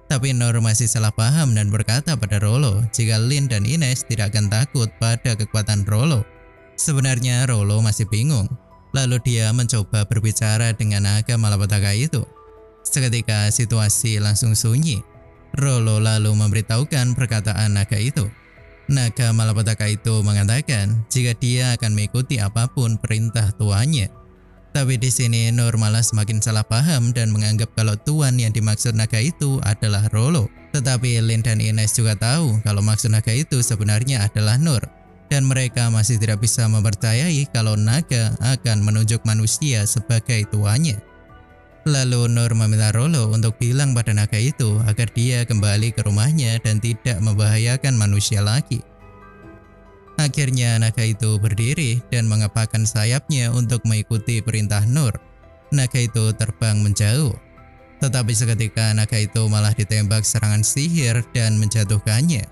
Tapi Nur masih salah paham dan berkata pada Rollo jika Lin dan Ines tidak akan takut pada kekuatan Rollo. Sebenarnya Rollo masih bingung. Lalu dia mencoba berbicara dengan naga malapetaka itu. Seketika situasi langsung sunyi. Rollo lalu memberitahukan perkataan naga itu. Naga malapetaka itu mengatakan jika dia akan mengikuti apapun perintah tuannya. Tapi di sini Nur malah semakin salah paham dan menganggap kalau tuan yang dimaksud naga itu adalah Rollo. Tetapi Lin dan Ines juga tahu kalau maksud naga itu sebenarnya adalah Nur. Dan mereka masih tidak bisa mempercayai kalau naga akan menunjuk manusia sebagai tuannya. Lalu Nur meminta Rollo untuk bilang pada naga itu agar dia kembali ke rumahnya dan tidak membahayakan manusia lagi. Akhirnya naga itu berdiri dan mengepakkan sayapnya untuk mengikuti perintah Nur. Naga itu terbang menjauh. Tetapi seketika naga itu malah ditembak serangan sihir dan menjatuhkannya.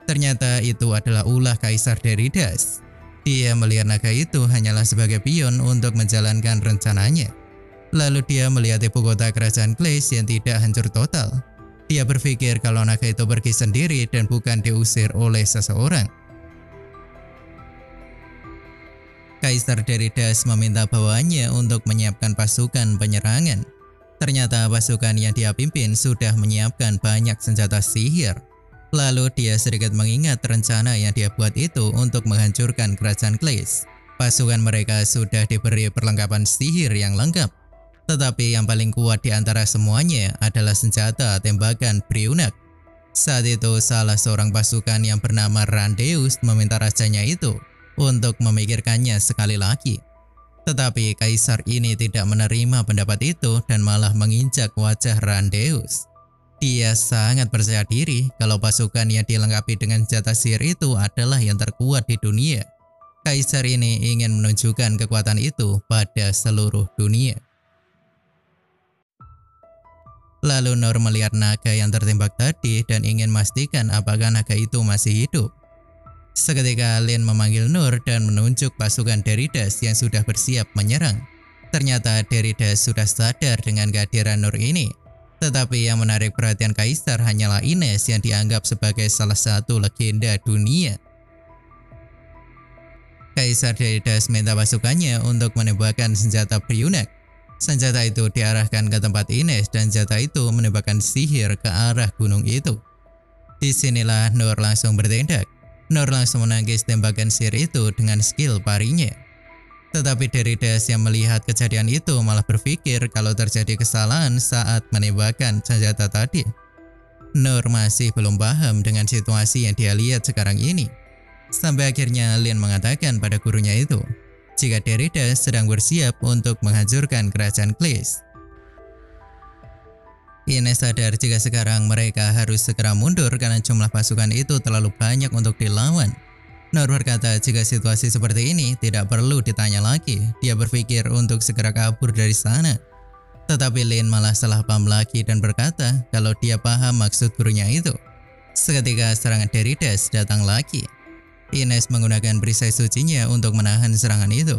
Ternyata itu adalah ulah Kaisar Deridas. Dia melihat naga itu hanyalah sebagai pion untuk menjalankan rencananya. Lalu dia melihat ibu kota kerajaan Glace yang tidak hancur total. Dia berpikir kalau naga itu pergi sendiri dan bukan diusir oleh seseorang. Kaisar Deridas meminta bawahannya untuk menyiapkan pasukan penyerangan. Ternyata pasukan yang dia pimpin sudah menyiapkan banyak senjata sihir. Lalu dia sedikit mengingat rencana yang dia buat itu untuk menghancurkan kerajaan Glace. Pasukan mereka sudah diberi perlengkapan sihir yang lengkap. Tetapi yang paling kuat di antara semuanya adalah senjata tembakan Bryunak. Saat itu salah seorang pasukan yang bernama Randeus meminta rajanya itu untuk memikirkannya sekali lagi. Tetapi kaisar ini tidak menerima pendapat itu dan malah menginjak wajah Randeus. Dia sangat percaya diri kalau pasukan yang dilengkapi dengan senjata sihir itu adalah yang terkuat di dunia. Kaisar ini ingin menunjukkan kekuatan itu pada seluruh dunia. Lalu Nur melihat naga yang tertembak tadi dan ingin memastikan apakah naga itu masih hidup. Seketika Lin memanggil Nur dan menunjuk pasukan Deridas yang sudah bersiap menyerang. Ternyata Deridas sudah sadar dengan kehadiran Nur ini. Tetapi yang menarik perhatian Kaisar hanyalah Ines yang dianggap sebagai salah satu legenda dunia. Kaisar Deridas minta pasukannya untuk menembakkan senjata Bryunak. Senjata itu diarahkan ke tempat Ines dan senjata itu menembakkan sihir ke arah gunung itu. Disinilah Nur langsung bertindak. Nur langsung menangkis tembakan sihir itu dengan skill parinya. Tetapi Deridas yang melihat kejadian itu malah berpikir kalau terjadi kesalahan saat menembakkan senjata tadi. Nur masih belum paham dengan situasi yang dia lihat sekarang ini. Sampai akhirnya Lin mengatakan pada gurunya itu jika Deridas sedang bersiap untuk menghancurkan kerajaan Glace. Ines sadar jika sekarang mereka harus segera mundur karena jumlah pasukan itu terlalu banyak untuk dilawan. Nur berkata jika situasi seperti ini tidak perlu ditanya lagi. Dia berpikir untuk segera kabur dari sana. Tetapi Lin malah salah paham lagi dan berkata kalau dia paham maksud gurunya itu. Seketika serangan Deridas datang lagi. Ines menggunakan perisai sucinya untuk menahan serangan itu.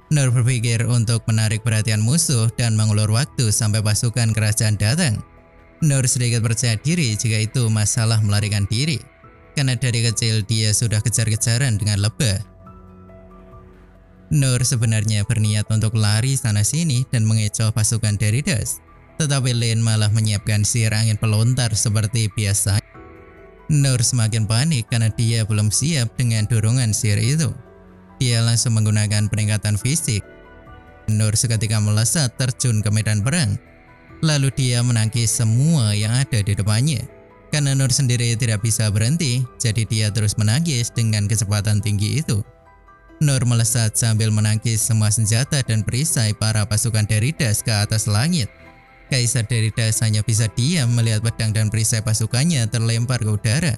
Nur berpikir untuk menarik perhatian musuh dan mengulur waktu sampai pasukan kerajaan datang. Nur sedikit percaya diri jika itu masalah melarikan diri, karena dari kecil dia sudah kejar-kejaran dengan lebah. Nur sebenarnya berniat untuk lari sana-sini dan mengecoh pasukan Deridas, tetapi Lin malah menyiapkan sihir angin pelontar seperti biasa. Nur semakin panik karena dia belum siap dengan dorongan sihir itu. Dia langsung menggunakan peningkatan fisik. Nur seketika melesat terjun ke medan perang. Lalu dia menangkis semua yang ada di depannya. Karena Nur sendiri tidak bisa berhenti, jadi dia terus menangkis dengan kecepatan tinggi itu. Nur melesat sambil menangkis semua senjata dan perisai para pasukan Deridas ke atas langit. Kaisar Deridas hanya bisa diam melihat pedang dan perisai pasukannya terlempar ke udara.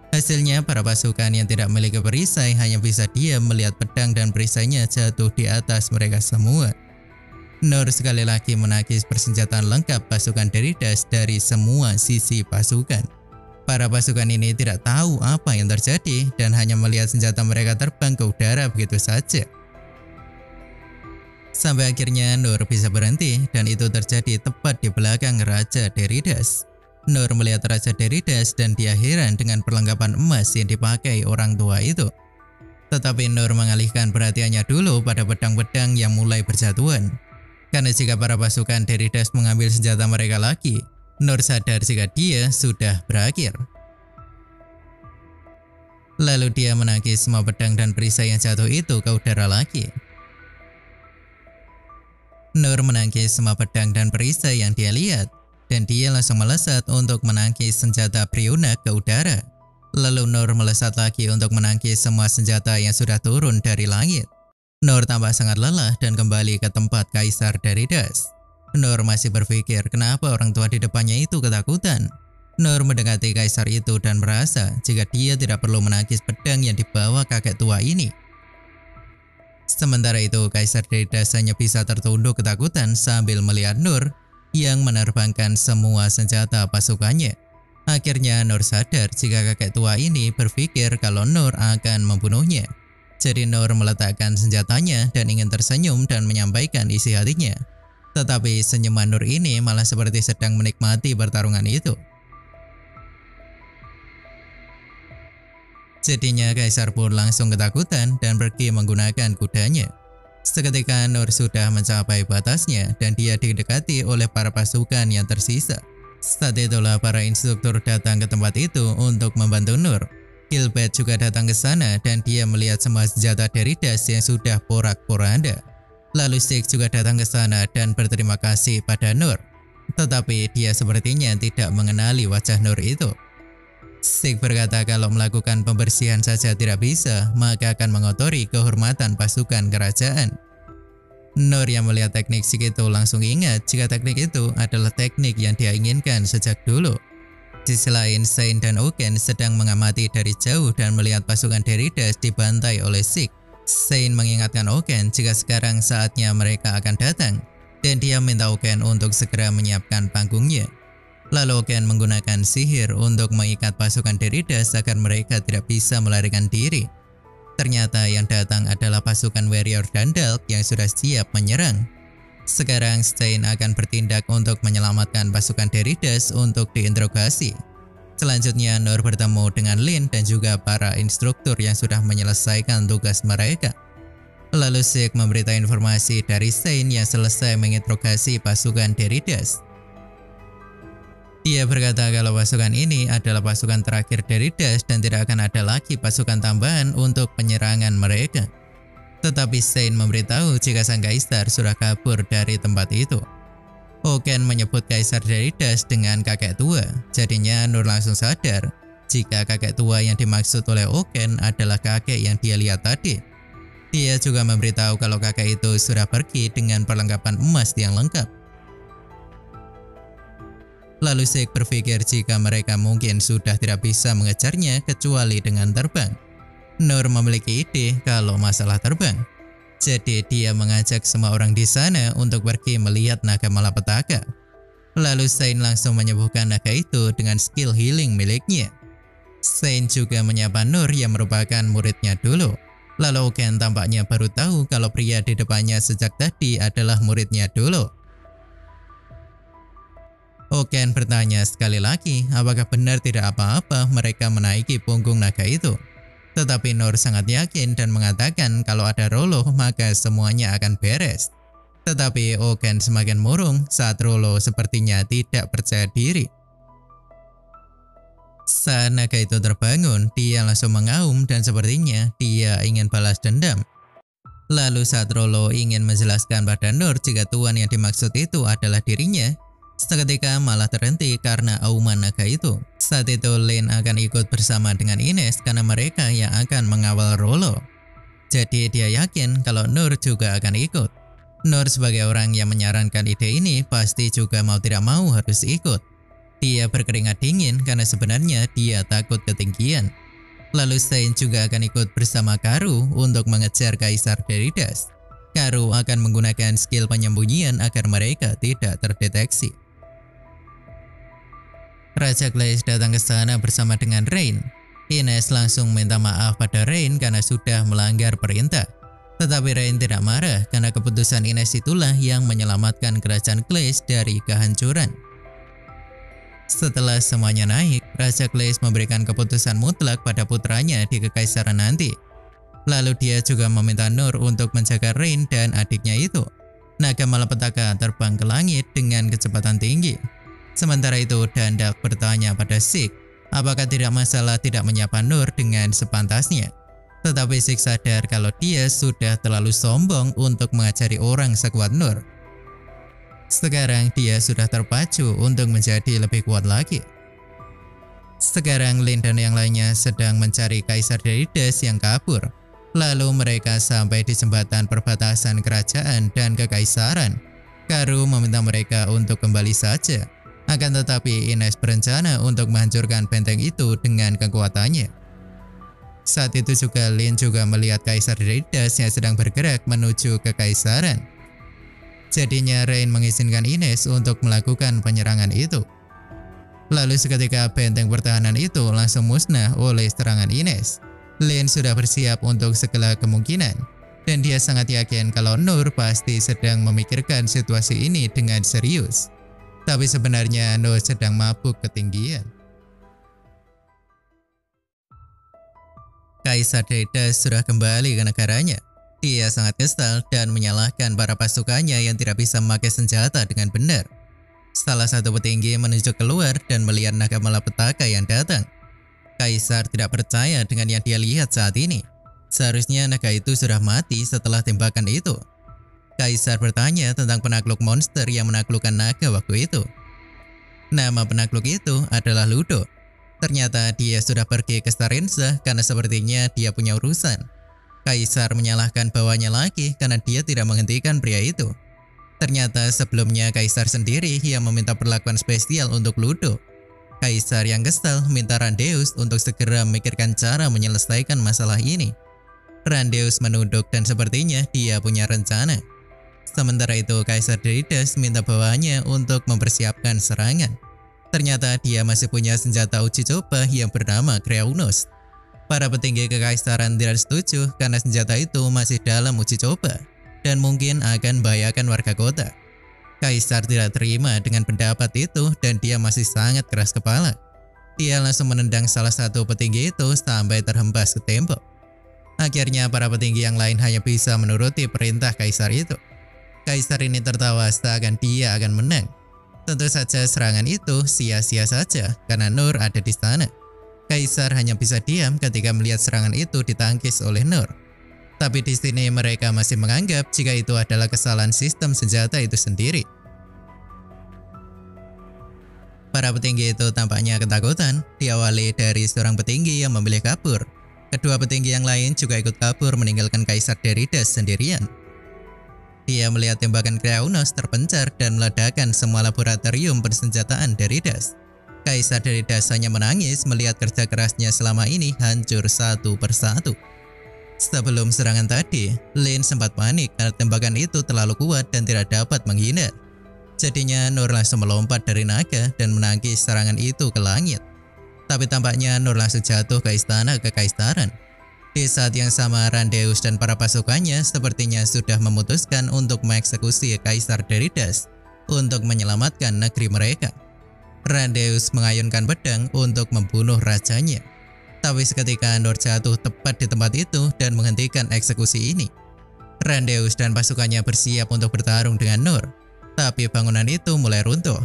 Hasilnya para pasukan yang tidak memiliki perisai hanya bisa diam melihat pedang dan perisainya jatuh di atas mereka semua. Nur sekali lagi menangkis persenjataan lengkap pasukan Deridas dari semua sisi pasukan. Para pasukan ini tidak tahu apa yang terjadi dan hanya melihat senjata mereka terbang ke udara begitu saja. Sampai akhirnya Nur bisa berhenti dan itu terjadi tepat di belakang Raja Deridas. Nur melihat Raja Deridas dan dia heran dengan perlengkapan emas yang dipakai orang tua itu. Tetapi Nur mengalihkan perhatiannya dulu pada pedang-pedang yang mulai berjatuhan. Karena jika para pasukan Deridas mengambil senjata mereka lagi, Nur sadar jika dia sudah berakhir. Lalu dia menangkis semua pedang dan perisai yang jatuh itu ke udara lagi. Nur menangkis semua pedang dan perisai yang dia lihat, dan dia langsung melesat untuk menangkis senjata Bryunak ke udara. Lalu Nur melesat lagi untuk menangkis semua senjata yang sudah turun dari langit. Nur tampak sangat lelah dan kembali ke tempat Kaisar Deridas. Nur masih berpikir kenapa orang tua di depannya itu ketakutan. Nur mendekati Kaisar itu dan merasa jika dia tidak perlu menangkis pedang yang dibawa kakek tua ini. Sementara itu Kaisar Deridas hanya bisa tertunduk ketakutan sambil melihat Nur yang menerbangkan semua senjata pasukannya. Akhirnya Nur sadar jika kakek tua ini berpikir kalau Nur akan membunuhnya. Jadi Nur meletakkan senjatanya dan ingin tersenyum dan menyampaikan isi hatinya. Tetapi senyuman Nur ini malah seperti sedang menikmati pertarungan itu. Jadinya Kaisar pun langsung ketakutan dan pergi menggunakan kudanya. Seketika Nur sudah mencapai batasnya dan dia didekati oleh para pasukan yang tersisa. Saat itulah para instruktur datang ke tempat itu untuk membantu Nur. Gilbert juga datang ke sana dan dia melihat semua senjata Deridas yang sudah porak-poranda. Lalu Sik juga datang ke sana dan berterima kasih pada Nur. Tetapi dia sepertinya tidak mengenali wajah Nur itu. Sik berkata kalau melakukan pembersihan saja tidak bisa, maka akan mengotori kehormatan pasukan kerajaan. Nur yang melihat teknik Sik itu langsung ingat jika teknik itu adalah teknik yang dia inginkan sejak dulu. Di sisi lain, Sein dan Oken sedang mengamati dari jauh dan melihat pasukan Deridas dibantai oleh Sik. Sein mengingatkan Oken jika sekarang saatnya mereka akan datang, dan dia minta Oken untuk segera menyiapkan panggungnya. Lalu Oken menggunakan sihir untuk mengikat pasukan Deridas agar mereka tidak bisa melarikan diri. Ternyata yang datang adalah pasukan warrior Dandalk yang sudah siap menyerang. Sekarang Stein akan bertindak untuk menyelamatkan pasukan Deridas untuk diinterogasi. Selanjutnya Nur bertemu dengan Lin dan juga para instruktur yang sudah menyelesaikan tugas mereka. Lalu Sik memberitahu informasi dari Stein yang selesai menginterogasi pasukan Deridas. Dia berkata kalau pasukan ini adalah pasukan terakhir Deridas dan tidak akan ada lagi pasukan tambahan untuk penyerangan mereka. Tetapi Sein memberitahu jika sang kaisar sudah kabur dari tempat itu. Oken menyebut Kaisar Deridas dengan kakek tua, jadinya Nur langsung sadar jika kakek tua yang dimaksud oleh Oken adalah kakek yang dia lihat tadi. Dia juga memberitahu kalau kakek itu sudah pergi dengan perlengkapan emas yang lengkap. Lalu Sik berpikir jika mereka mungkin sudah tidak bisa mengejarnya kecuali dengan terbang. Nur memiliki ide kalau masalah terbang. Jadi dia mengajak semua orang di sana untuk pergi melihat naga malapetaka. Lalu Sein langsung menyembuhkan naga itu dengan skill healing miliknya. Sein juga menyapa Nur yang merupakan muridnya dulu. Lalu Oken tampaknya baru tahu kalau pria di depannya sejak tadi adalah muridnya dulu. Oken bertanya sekali lagi apakah benar tidak apa-apa mereka menaiki punggung naga itu. Tetapi Nur sangat yakin dan mengatakan kalau ada Rollo maka semuanya akan beres. Tetapi Oken semakin murung saat Rollo sepertinya tidak percaya diri. Saat naga itu terbangun, dia langsung mengaum dan sepertinya dia ingin balas dendam. Lalu saat Rollo ingin menjelaskan pada Nur jika tuan yang dimaksud itu adalah dirinya, seketika malah terhenti karena auman naga itu. Saat itu Lin akan ikut bersama dengan Ines karena mereka yang akan mengawal Rollo. Jadi dia yakin kalau Nur juga akan ikut. Nur sebagai orang yang menyarankan ide ini pasti juga mau tidak mau harus ikut. Dia berkeringat dingin karena sebenarnya dia takut ketinggian. Lalu Stein juga akan ikut bersama Karu untuk mengejar Kaisar Deridas. Karu akan menggunakan skill penyembunyian agar mereka tidak terdeteksi. Raja Glaze datang ke sana bersama dengan Rain. Ines langsung minta maaf pada Rain karena sudah melanggar perintah. Tetapi Rain tidak marah karena keputusan Ines itulah yang menyelamatkan kerajaan Glaze dari kehancuran. Setelah semuanya naik, Raja Glaze memberikan keputusan mutlak pada putranya di kekaisaran nanti. Lalu dia juga meminta Nur untuk menjaga Rain dan adiknya itu. Naga malapetaka terbang ke langit dengan kecepatan tinggi. Sementara itu Dandak bertanya pada Sik, apakah tidak masalah tidak menyapa Nur dengan sepantasnya. Tetapi Sik sadar kalau dia sudah terlalu sombong untuk mengajari orang sekuat Nur. Sekarang dia sudah terpacu untuk menjadi lebih kuat lagi. Sekarang Lin dan yang lainnya sedang mencari Kaisar Deridas yang kabur. Lalu mereka sampai di jembatan perbatasan kerajaan dan kekaisaran. Karu meminta mereka untuk kembali saja. Akan tetapi Ines berencana untuk menghancurkan benteng itu dengan kekuatannya. Saat itu juga Lin juga melihat Kaisar Deridas yang sedang bergerak menuju kekaisaran. Jadinya Rain mengizinkan Ines untuk melakukan penyerangan itu. Lalu seketika benteng pertahanan itu langsung musnah oleh serangan Ines. Lin sudah bersiap untuk segala kemungkinan. Dan dia sangat yakin kalau Nur pasti sedang memikirkan situasi ini dengan serius. Tapi sebenarnya Nur sedang mabuk ketinggian. Kaisar Deridas sudah kembali ke negaranya. Dia sangat kesal dan menyalahkan para pasukannya yang tidak bisa memakai senjata dengan benar. Salah satu petinggi menunjuk keluar dan melihat naga malapetaka yang datang. Kaisar tidak percaya dengan yang dia lihat saat ini. Seharusnya naga itu sudah mati setelah tembakan itu. Kaisar bertanya tentang penakluk monster yang menaklukkan naga waktu itu. Nama penakluk itu adalah Ludo. Ternyata dia sudah pergi ke Starenza karena sepertinya dia punya urusan. Kaisar menyalahkan bawahnya lagi karena dia tidak menghentikan pria itu. Ternyata sebelumnya Kaisar sendiri yang meminta perlakuan spesial untuk Ludo. Kaisar yang kesal minta Randeus untuk segera memikirkan cara menyelesaikan masalah ini. Randeus menunduk dan sepertinya dia punya rencana. Sementara itu Kaisar Deridas minta bawahnya untuk mempersiapkan serangan. Ternyata dia masih punya senjata uji coba yang bernama Kreaunos. Para petinggi kekaisaran tidak setuju karena senjata itu masih dalam uji coba dan mungkin akan membahayakan warga kota. Kaisar tidak terima dengan pendapat itu dan dia masih sangat keras kepala. Dia langsung menendang salah satu petinggi itu sampai terhempas ke tembok. Akhirnya para petinggi yang lain hanya bisa menuruti perintah Kaisar itu. Kaisar ini tertawa seakan dia akan menang. Tentu saja serangan itu sia-sia saja karena Nur ada di sana. Kaisar hanya bisa diam ketika melihat serangan itu ditangkis oleh Nur. Tapi di sini mereka masih menganggap jika itu adalah kesalahan sistem senjata itu sendiri. Para petinggi itu tampaknya ketakutan, diawali dari seorang petinggi yang memilih kabur. Kedua petinggi yang lain juga ikut kabur meninggalkan Kaisar Deridas sendirian. Dia melihat tembakan Kreaunos terpencar dan meledakkan semua laboratorium persenjataan Deridas. Kaisar Deridas hanya menangis melihat kerja kerasnya selama ini hancur satu persatu. Sebelum serangan tadi, Lin sempat panik karena tembakan itu terlalu kuat dan tidak dapat menghindar. Jadinya Nur langsung melompat dari naga dan menangkis serangan itu ke langit. Tapi tampaknya Nur langsung jatuh ke istana kekaisaran. Di saat yang sama Randeus dan para pasukannya sepertinya sudah memutuskan untuk mengeksekusi Kaisar Deridas untuk menyelamatkan negeri mereka. Randeus mengayunkan pedang untuk membunuh rajanya. Tapi seketika Nur jatuh tepat di tempat itu dan menghentikan eksekusi ini. Randeus dan pasukannya bersiap untuk bertarung dengan Nur. Tapi bangunan itu mulai runtuh.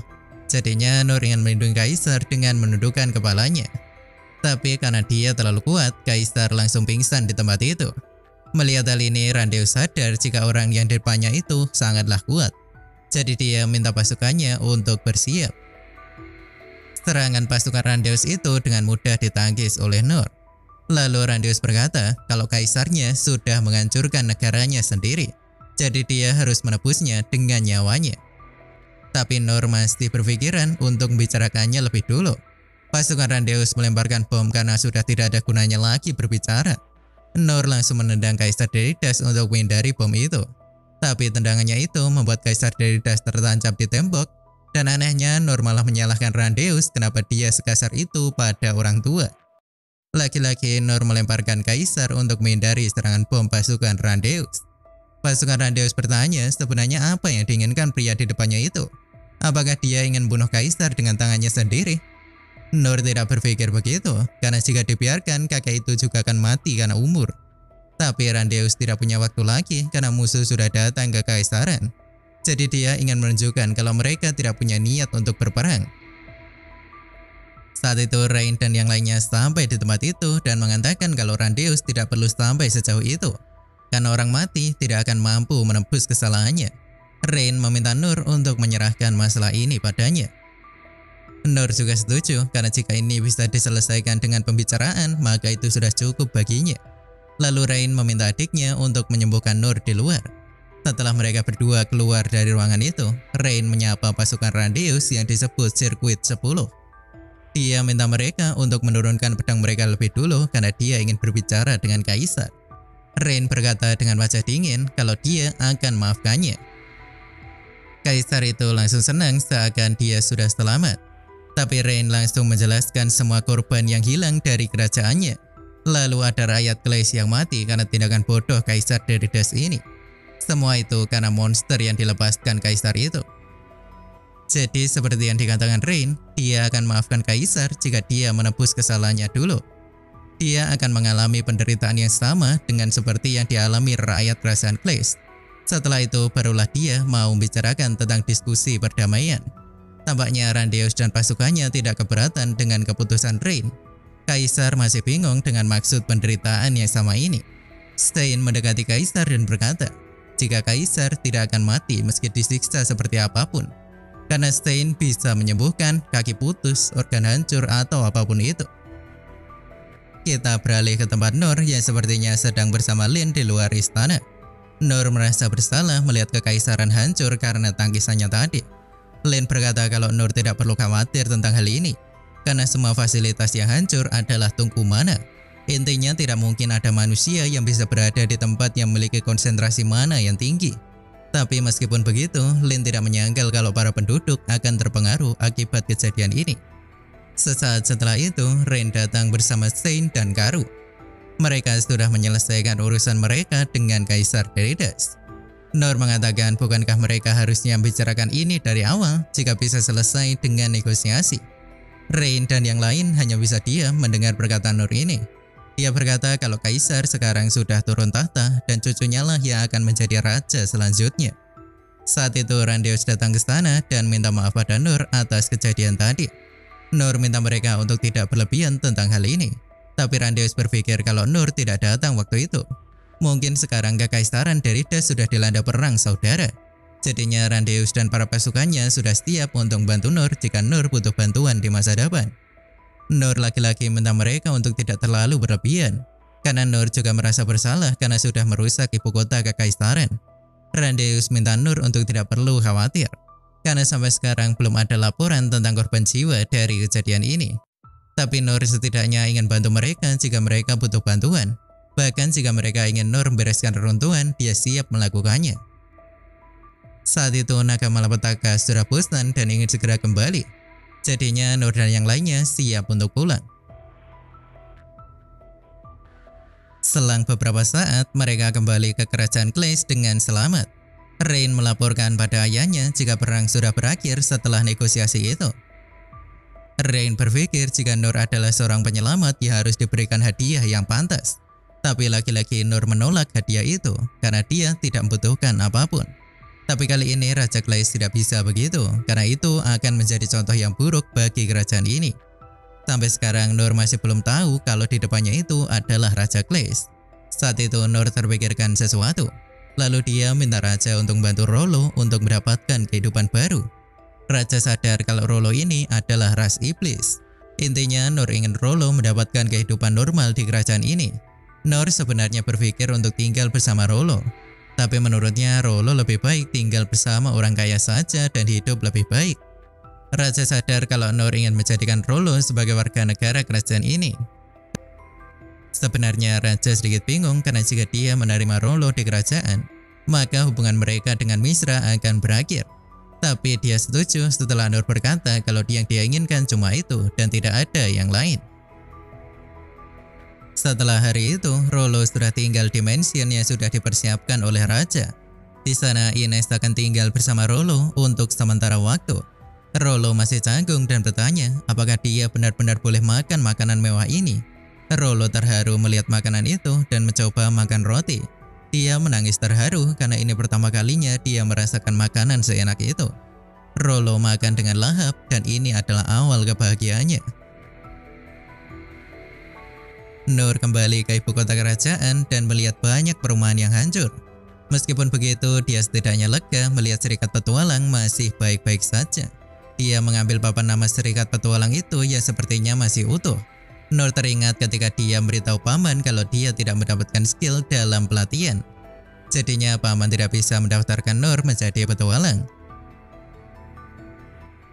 Jadinya Nur ingin melindungi Kaisar dengan menundukkan kepalanya. Tapi karena dia terlalu kuat, Kaisar langsung pingsan di tempat itu. Melihat hal ini, Randeus sadar jika orang yang di depannya itu sangatlah kuat. Jadi dia minta pasukannya untuk bersiap. Serangan pasukan Randeus itu dengan mudah ditangkis oleh Nur. Lalu Randeus berkata kalau Kaisarnya sudah menghancurkan negaranya sendiri. Jadi dia harus menebusnya dengan nyawanya. Tapi Nur masih berpikiran untuk membicarakannya lebih dulu. Pasukan Randeus melemparkan bom karena sudah tidak ada gunanya lagi berbicara. Nur langsung menendang Kaisar Deridas untuk menghindari bom itu. Tapi tendangannya itu membuat Kaisar Deridas tertancap di tembok. Dan anehnya Nur malah menyalahkan Randeus kenapa dia sekasar itu pada orang tua. Lagi-lagi Nur melemparkan Kaisar untuk menghindari serangan bom pasukan Randeus. Pasukan Randeus bertanya sebenarnya apa yang diinginkan pria di depannya itu. Apakah dia ingin bunuh Kaisar dengan tangannya sendiri? Nur tidak berpikir begitu, karena jika dibiarkan kakek itu juga akan mati karena umur. Tapi Randeus tidak punya waktu lagi karena musuh sudah datang ke Kaisaran. Jadi dia ingin menunjukkan kalau mereka tidak punya niat untuk berperang. Saat itu Rain dan yang lainnya sampai di tempat itu dan mengatakan kalau Randeus tidak perlu sampai sejauh itu. Karena orang mati tidak akan mampu menebus kesalahannya. Rain meminta Nur untuk menyerahkan masalah ini padanya. Nur juga setuju karena jika ini bisa diselesaikan dengan pembicaraan maka itu sudah cukup baginya. Lalu Rain meminta adiknya untuk menyembuhkan Nur di luar. Setelah mereka berdua keluar dari ruangan itu, Rain menyapa pasukan Randeus yang disebut Sirkuit 10. Dia minta mereka untuk menurunkan pedang mereka lebih dulu karena dia ingin berbicara dengan Kaisar. Rain berkata dengan wajah dingin kalau dia akan maafkannya. Kaisar itu langsung senang seakan dia sudah selamat. Tapi Rain langsung menjelaskan semua korban yang hilang dari kerajaannya. Lalu ada rakyat Kleis yang mati karena tindakan bodoh Kaisar Deridas ini. Semua itu karena monster yang dilepaskan Kaisar itu. Jadi seperti yang dikatakan Rain, dia akan maafkan Kaisar jika dia menebus kesalahannya dulu. Dia akan mengalami penderitaan yang sama dengan seperti yang dialami rakyat kerajaan Kleis. Setelah itu barulah dia mau membicarakan tentang diskusi perdamaian. Tampaknya Randeus dan pasukannya tidak keberatan dengan keputusan Rain. Kaisar masih bingung dengan maksud penderitaan yang sama ini. Stein mendekati Kaisar dan berkata, jika Kaisar tidak akan mati meski disiksa seperti apapun. Karena Stein bisa menyembuhkan kaki putus, organ hancur atau apapun itu. Kita beralih ke tempat Nur yang sepertinya sedang bersama Lin di luar istana. Nur merasa bersalah melihat kekaisaran hancur karena tangkisannya tadi. Lin berkata kalau Nur tidak perlu khawatir tentang hal ini. Karena semua fasilitas yang hancur adalah tungku mana. Intinya tidak mungkin ada manusia yang bisa berada di tempat yang memiliki konsentrasi mana yang tinggi. Tapi meskipun begitu, Lin tidak menyangkal kalau para penduduk akan terpengaruh akibat kejadian ini. Sesaat setelah itu, Rain datang bersama Stein dan Karu. Mereka sudah menyelesaikan urusan mereka dengan Kaisar Deridas. Nur mengatakan bukankah mereka harusnya membicarakan ini dari awal jika bisa selesai dengan negosiasi. Rain dan yang lain hanya bisa diam mendengar perkataan Nur ini. Dia berkata kalau Kaisar sekarang sudah turun tahta dan cucunya lah yang akan menjadi raja selanjutnya. Saat itu Randeus datang ke sana dan minta maaf pada Nur atas kejadian tadi. Nur minta mereka untuk tidak berlebihan tentang hal ini. Tapi Randeus berpikir kalau Nur tidak datang waktu itu. Mungkin sekarang Kekaisaran Deridas sudah dilanda perang saudara. Jadinya Randeus dan para pasukannya sudah siap untuk membantu Nur jika Nur butuh bantuan di masa depan. Nur laki-laki minta mereka untuk tidak terlalu berlebihan. Karena Nur juga merasa bersalah karena sudah merusak ibu kota Kekaisaran. Randeus minta Nur untuk tidak perlu khawatir. Karena sampai sekarang belum ada laporan tentang korban jiwa dari kejadian ini. Tapi Nur setidaknya ingin bantu mereka jika mereka butuh bantuan. Bahkan jika mereka ingin Nur membereskan reruntuhan, dia siap melakukannya. Saat itu naga malapetaka sudah bosan dan ingin segera kembali. Jadinya Nur dan yang lainnya siap untuk pulang. Selang beberapa saat, mereka kembali ke kerajaan Kleis dengan selamat. Rain melaporkan pada ayahnya jika perang sudah berakhir setelah negosiasi itu. Rain berpikir jika Nur adalah seorang penyelamat ya harus diberikan hadiah yang pantas. Tapi laki-laki Nur menolak hadiah itu karena dia tidak membutuhkan apapun. Tapi kali ini Raja Glass tidak bisa begitu karena itu akan menjadi contoh yang buruk bagi kerajaan ini. Sampai sekarang Nur masih belum tahu kalau di depannya itu adalah Raja Glass. Saat itu Nur terpikirkan sesuatu. Lalu dia minta Raja untuk membantu Rollo untuk mendapatkan kehidupan baru. Raja sadar kalau Rollo ini adalah ras iblis. Intinya Nur ingin Rollo mendapatkan kehidupan normal di kerajaan ini. Nur sebenarnya berpikir untuk tinggal bersama Rollo. Tapi menurutnya Rollo lebih baik tinggal bersama orang kaya saja dan hidup lebih baik. Raja sadar kalau Nur ingin menjadikan Rollo sebagai warga negara kerajaan ini. Sebenarnya Raja sedikit bingung karena jika dia menerima Rollo di kerajaan, maka hubungan mereka dengan Mishra akan berakhir. Tapi dia setuju setelah Nur berkata kalau yang dia inginkan cuma itu dan tidak ada yang lain. Setelah hari itu, Rollo sudah tinggal di mansion yang sudah dipersiapkan oleh Raja. Di sana Ines akan tinggal bersama Rollo untuk sementara waktu. Rollo masih canggung dan bertanya apakah dia benar-benar boleh makan makanan mewah ini. Rollo terharu melihat makanan itu dan mencoba makan roti. Dia menangis terharu karena ini pertama kalinya dia merasakan makanan seenak itu. Rollo makan dengan lahap dan ini adalah awal kebahagiaannya. Nur kembali ke ibu kota kerajaan dan melihat banyak perumahan yang hancur. Meskipun begitu, dia setidaknya lega melihat serikat petualang masih baik-baik saja. Dia mengambil papan nama serikat petualang itu yang sepertinya masih utuh. Nur teringat ketika dia memberitahu paman kalau dia tidak mendapatkan skill dalam pelatihan. Jadinya paman tidak bisa mendaftarkan Nur menjadi petualang.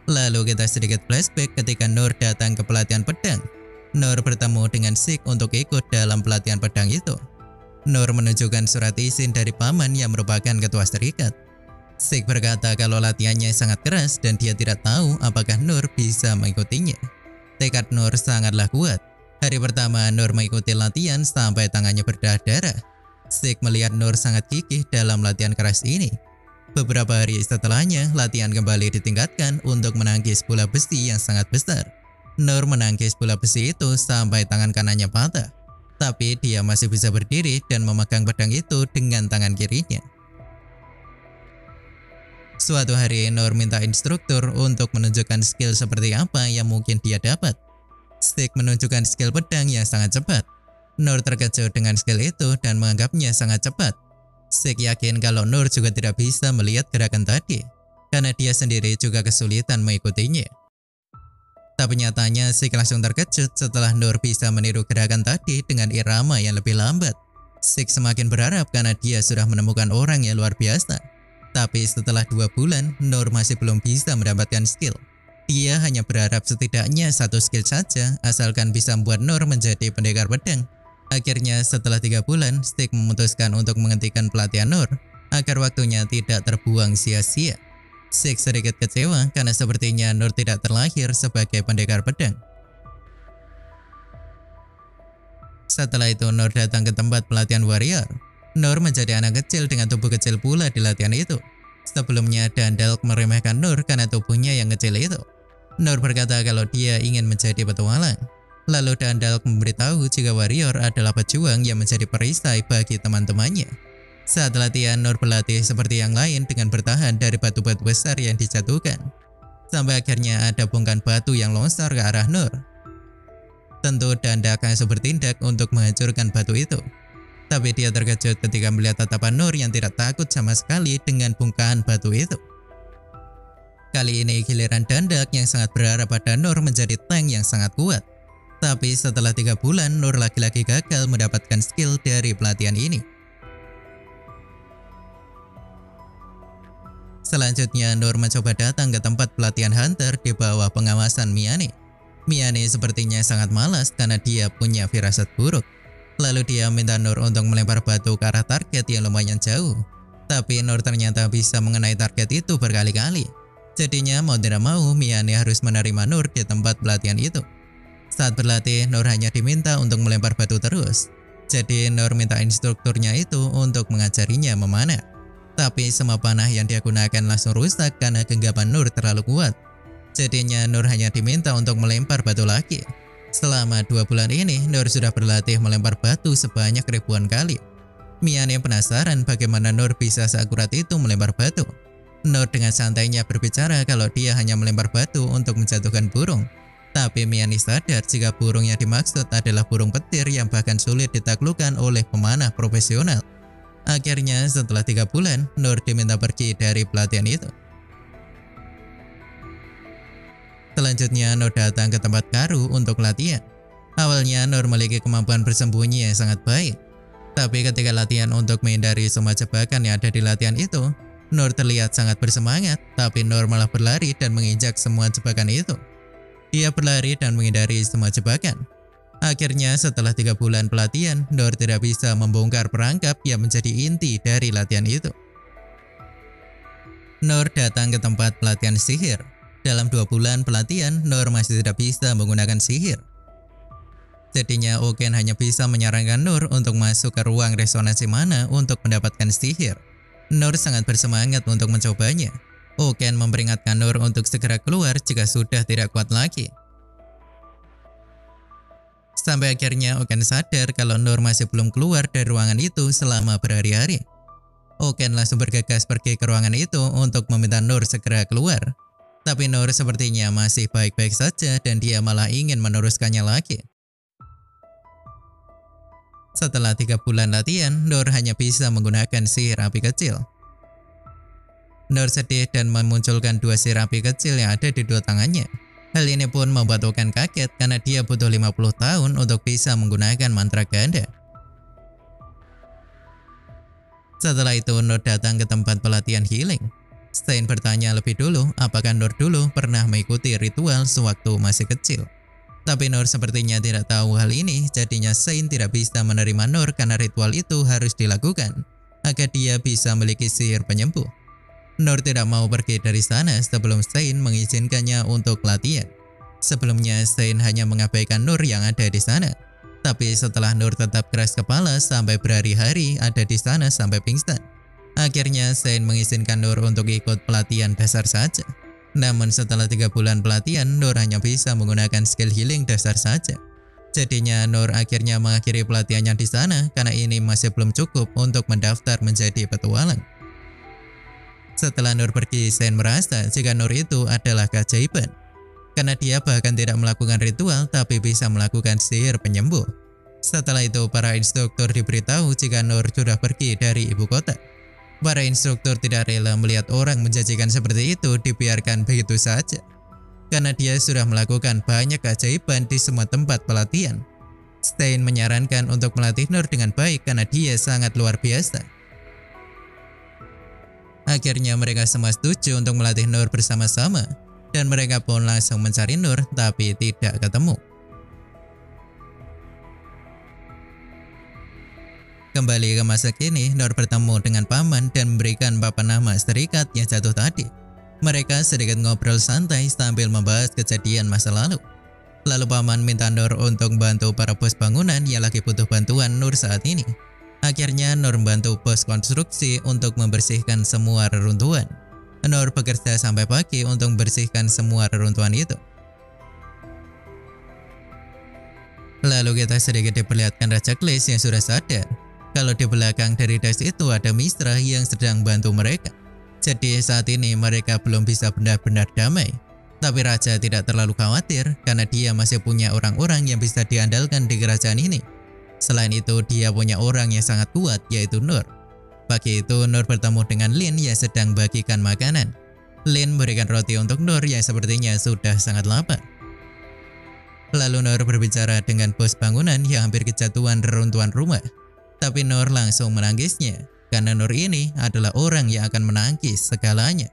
Lalu kita sedikit flashback ketika Nur datang ke pelatihan pedang. Nur bertemu dengan Sik untuk ikut dalam pelatihan pedang itu. Nur menunjukkan surat izin dari paman yang merupakan ketua serikat. Sik berkata kalau latihannya sangat keras dan dia tidak tahu apakah Nur bisa mengikutinya. Tekad Nur sangatlah kuat. Hari pertama Nur mengikuti latihan sampai tangannya berdarah-darah. Sik melihat Nur sangat gigih dalam latihan keras ini. Beberapa hari setelahnya, latihan kembali ditingkatkan untuk menangkis bola besi yang sangat besar. Nur menangkis bola besi itu sampai tangan kanannya patah. Tapi dia masih bisa berdiri dan memegang pedang itu dengan tangan kirinya. Suatu hari Nur minta instruktur untuk menunjukkan skill seperti apa yang mungkin dia dapat. Sik menunjukkan skill pedang yang sangat cepat. Nur terkejut dengan skill itu dan menganggapnya sangat cepat. Sik yakin kalau Nur juga tidak bisa melihat gerakan tadi, karena dia sendiri juga kesulitan mengikutinya. Tapi nyatanya Sik langsung terkejut setelah Nur bisa meniru gerakan tadi dengan irama yang lebih lambat. Sik semakin berharap karena dia sudah menemukan orang yang luar biasa. Tapi setelah 2 bulan, Nur masih belum bisa mendapatkan skill. Dia hanya berharap setidaknya 1 skill saja, asalkan bisa membuat Nur menjadi pendekar pedang. Akhirnya setelah 3 bulan, Sik memutuskan untuk menghentikan pelatihan Nur, agar waktunya tidak terbuang sia-sia. Sik sedikit kecewa karena sepertinya Nur tidak terlahir sebagai pendekar pedang. Setelah itu Nur datang ke tempat pelatihan warrior. Nur menjadi anak kecil dengan tubuh kecil pula di latihan itu. Sebelumnya Dandalk meremehkan Nur karena tubuhnya yang kecil itu. Nur berkata kalau dia ingin menjadi petualang. Lalu Dandalk memberitahu jika warrior adalah pejuang yang menjadi perisai bagi teman-temannya. Saat latihan Nur berlatih seperti yang lain dengan bertahan dari batu-batu besar yang dijatuhkan. Sampai akhirnya ada bongkahan batu yang longsor ke arah Nur. Tentu Dandalk langsung bertindak untuk menghancurkan batu itu. Tapi dia terkejut ketika melihat tatapan Nur yang tidak takut sama sekali dengan bongkahan batu itu. Kali ini giliran Dandalk yang sangat berharap pada Nur menjadi tank yang sangat kuat. Tapi setelah 3 bulan Nur lagi-lagi gagal mendapatkan skill dari pelatihan ini. Selanjutnya Nur mencoba datang ke tempat pelatihan hunter di bawah pengawasan Miyane. Miyane sepertinya sangat malas karena dia punya firasat buruk. Lalu dia minta Nur untuk melempar batu ke arah target yang lumayan jauh. Tapi Nur ternyata bisa mengenai target itu berkali-kali. Jadinya mau tidak mau Miyane harus menerima Nur di tempat pelatihan itu. Saat berlatih Nur hanya diminta untuk melempar batu terus. Jadi Nur minta instrukturnya itu untuk mengajarinya memanah. Tapi semua panah yang dia gunakan langsung rusak karena genggaman Nur terlalu kuat. Jadinya Nur hanya diminta untuk melempar batu lagi. Selama 2 bulan ini, Nur sudah berlatih melempar batu sebanyak ribuan kali. Mian yang penasaran bagaimana Nur bisa seakurat itu melempar batu. Nur dengan santainya berbicara kalau dia hanya melempar batu untuk menjatuhkan burung. Tapi Miani sadar jika burung yang dimaksud adalah burung petir yang bahkan sulit ditaklukkan oleh pemanah profesional. Akhirnya setelah 3 bulan, Nur diminta pergi dari pelatihan itu. Selanjutnya Nur datang ke tempat Karu untuk latihan. Awalnya Nur memiliki kemampuan bersembunyi yang sangat baik. Tapi ketika latihan untuk menghindari semua jebakan yang ada di latihan itu, Nur terlihat sangat bersemangat, tapi Nur malah berlari dan menginjak semua jebakan itu. Dia berlari dan menghindari semua jebakan. Akhirnya setelah 3 bulan pelatihan, Nur tidak bisa membongkar perangkap yang menjadi inti dari latihan itu. Nur datang ke tempat pelatihan sihir. Dalam 2 bulan pelatihan, Nur masih tidak bisa menggunakan sihir. Jadinya Oken hanya bisa menyarankan Nur untuk masuk ke ruang resonansi mana untuk mendapatkan sihir. Nur sangat bersemangat untuk mencobanya. Oken memperingatkan Nur untuk segera keluar jika sudah tidak kuat lagi. Sampai akhirnya Oken sadar kalau Nur masih belum keluar dari ruangan itu selama berhari-hari. Oken langsung bergegas pergi ke ruangan itu untuk meminta Nur segera keluar. Tapi Nur sepertinya masih baik-baik saja dan dia malah ingin meneruskannya lagi. Setelah 3 bulan latihan, Nur hanya bisa menggunakan sihir api kecil. Nur sedih dan memunculkan 2 sihir api kecil yang ada di 2 tangannya. Hal ini pun membuat Oken kaget karena dia butuh 50 tahun untuk bisa menggunakan mantra ganda. Setelah itu Nur datang ke tempat pelatihan healing. Stein bertanya lebih dulu apakah Nur dulu pernah mengikuti ritual sewaktu masih kecil. Tapi Nur sepertinya tidak tahu hal ini, jadinya Stein tidak bisa menerima Nur karena ritual itu harus dilakukan agar dia bisa memiliki sihir penyembuh. Nur tidak mau pergi dari sana sebelum Stein mengizinkannya untuk latihan. Sebelumnya Stein hanya mengabaikan Nur yang ada di sana. Tapi setelah Nur tetap keras kepala sampai berhari-hari ada di sana sampai pingsan. Akhirnya Stein mengizinkan Nur untuk ikut pelatihan dasar saja. Namun setelah 3 bulan pelatihan, Nur hanya bisa menggunakan skill healing dasar saja. Jadinya Nur akhirnya mengakhiri pelatihannya di sana karena ini masih belum cukup untuk mendaftar menjadi petualang. Setelah Nur pergi, Stein merasa jika Nur itu adalah keajaiban. Karena dia bahkan tidak melakukan ritual tapi bisa melakukan sihir penyembuh. Setelah itu para instruktur diberitahu jika Nur sudah pergi dari ibu kota. Para instruktur tidak rela melihat orang menjanjikan seperti itu dibiarkan begitu saja. Karena dia sudah melakukan banyak keajaiban di semua tempat pelatihan. Stein menyarankan untuk melatih Nur dengan baik karena dia sangat luar biasa. Akhirnya mereka semua setuju untuk melatih Nur bersama-sama. Dan mereka pun langsung mencari Nur tapi tidak ketemu. Kembali ke masa kini, Nur bertemu dengan paman dan memberikan papan nama serikat yang jatuh tadi. Mereka sedikit ngobrol santai sambil membahas kejadian masa lalu. Lalu paman minta Nur untuk membantu para bos bangunan yang lagi butuh bantuan Nur saat ini. Akhirnya Nur membantu bos konstruksi untuk membersihkan semua reruntuhan. Nur bekerja sampai pagi untuk membersihkan semua reruntuhan itu. Lalu kita sedikit diperlihatkan Raja Klis yang sudah sadar kalau di belakang dari Das itu ada Mistra yang sedang bantu mereka. Jadi saat ini mereka belum bisa benar-benar damai. Tapi Raja tidak terlalu khawatir karena dia masih punya orang-orang yang bisa diandalkan di kerajaan ini. Selain itu dia punya orang yang sangat kuat yaitu Nur. Pagi itu Nur bertemu dengan Lin yang sedang bagikan makanan. Lin memberikan roti untuk Nur yang sepertinya sudah sangat lapar. Lalu Nur berbicara dengan bos bangunan yang hampir kejatuhan reruntuhan rumah. Tapi Nur langsung menangisnya, karena Nur ini adalah orang yang akan menangkis segalanya.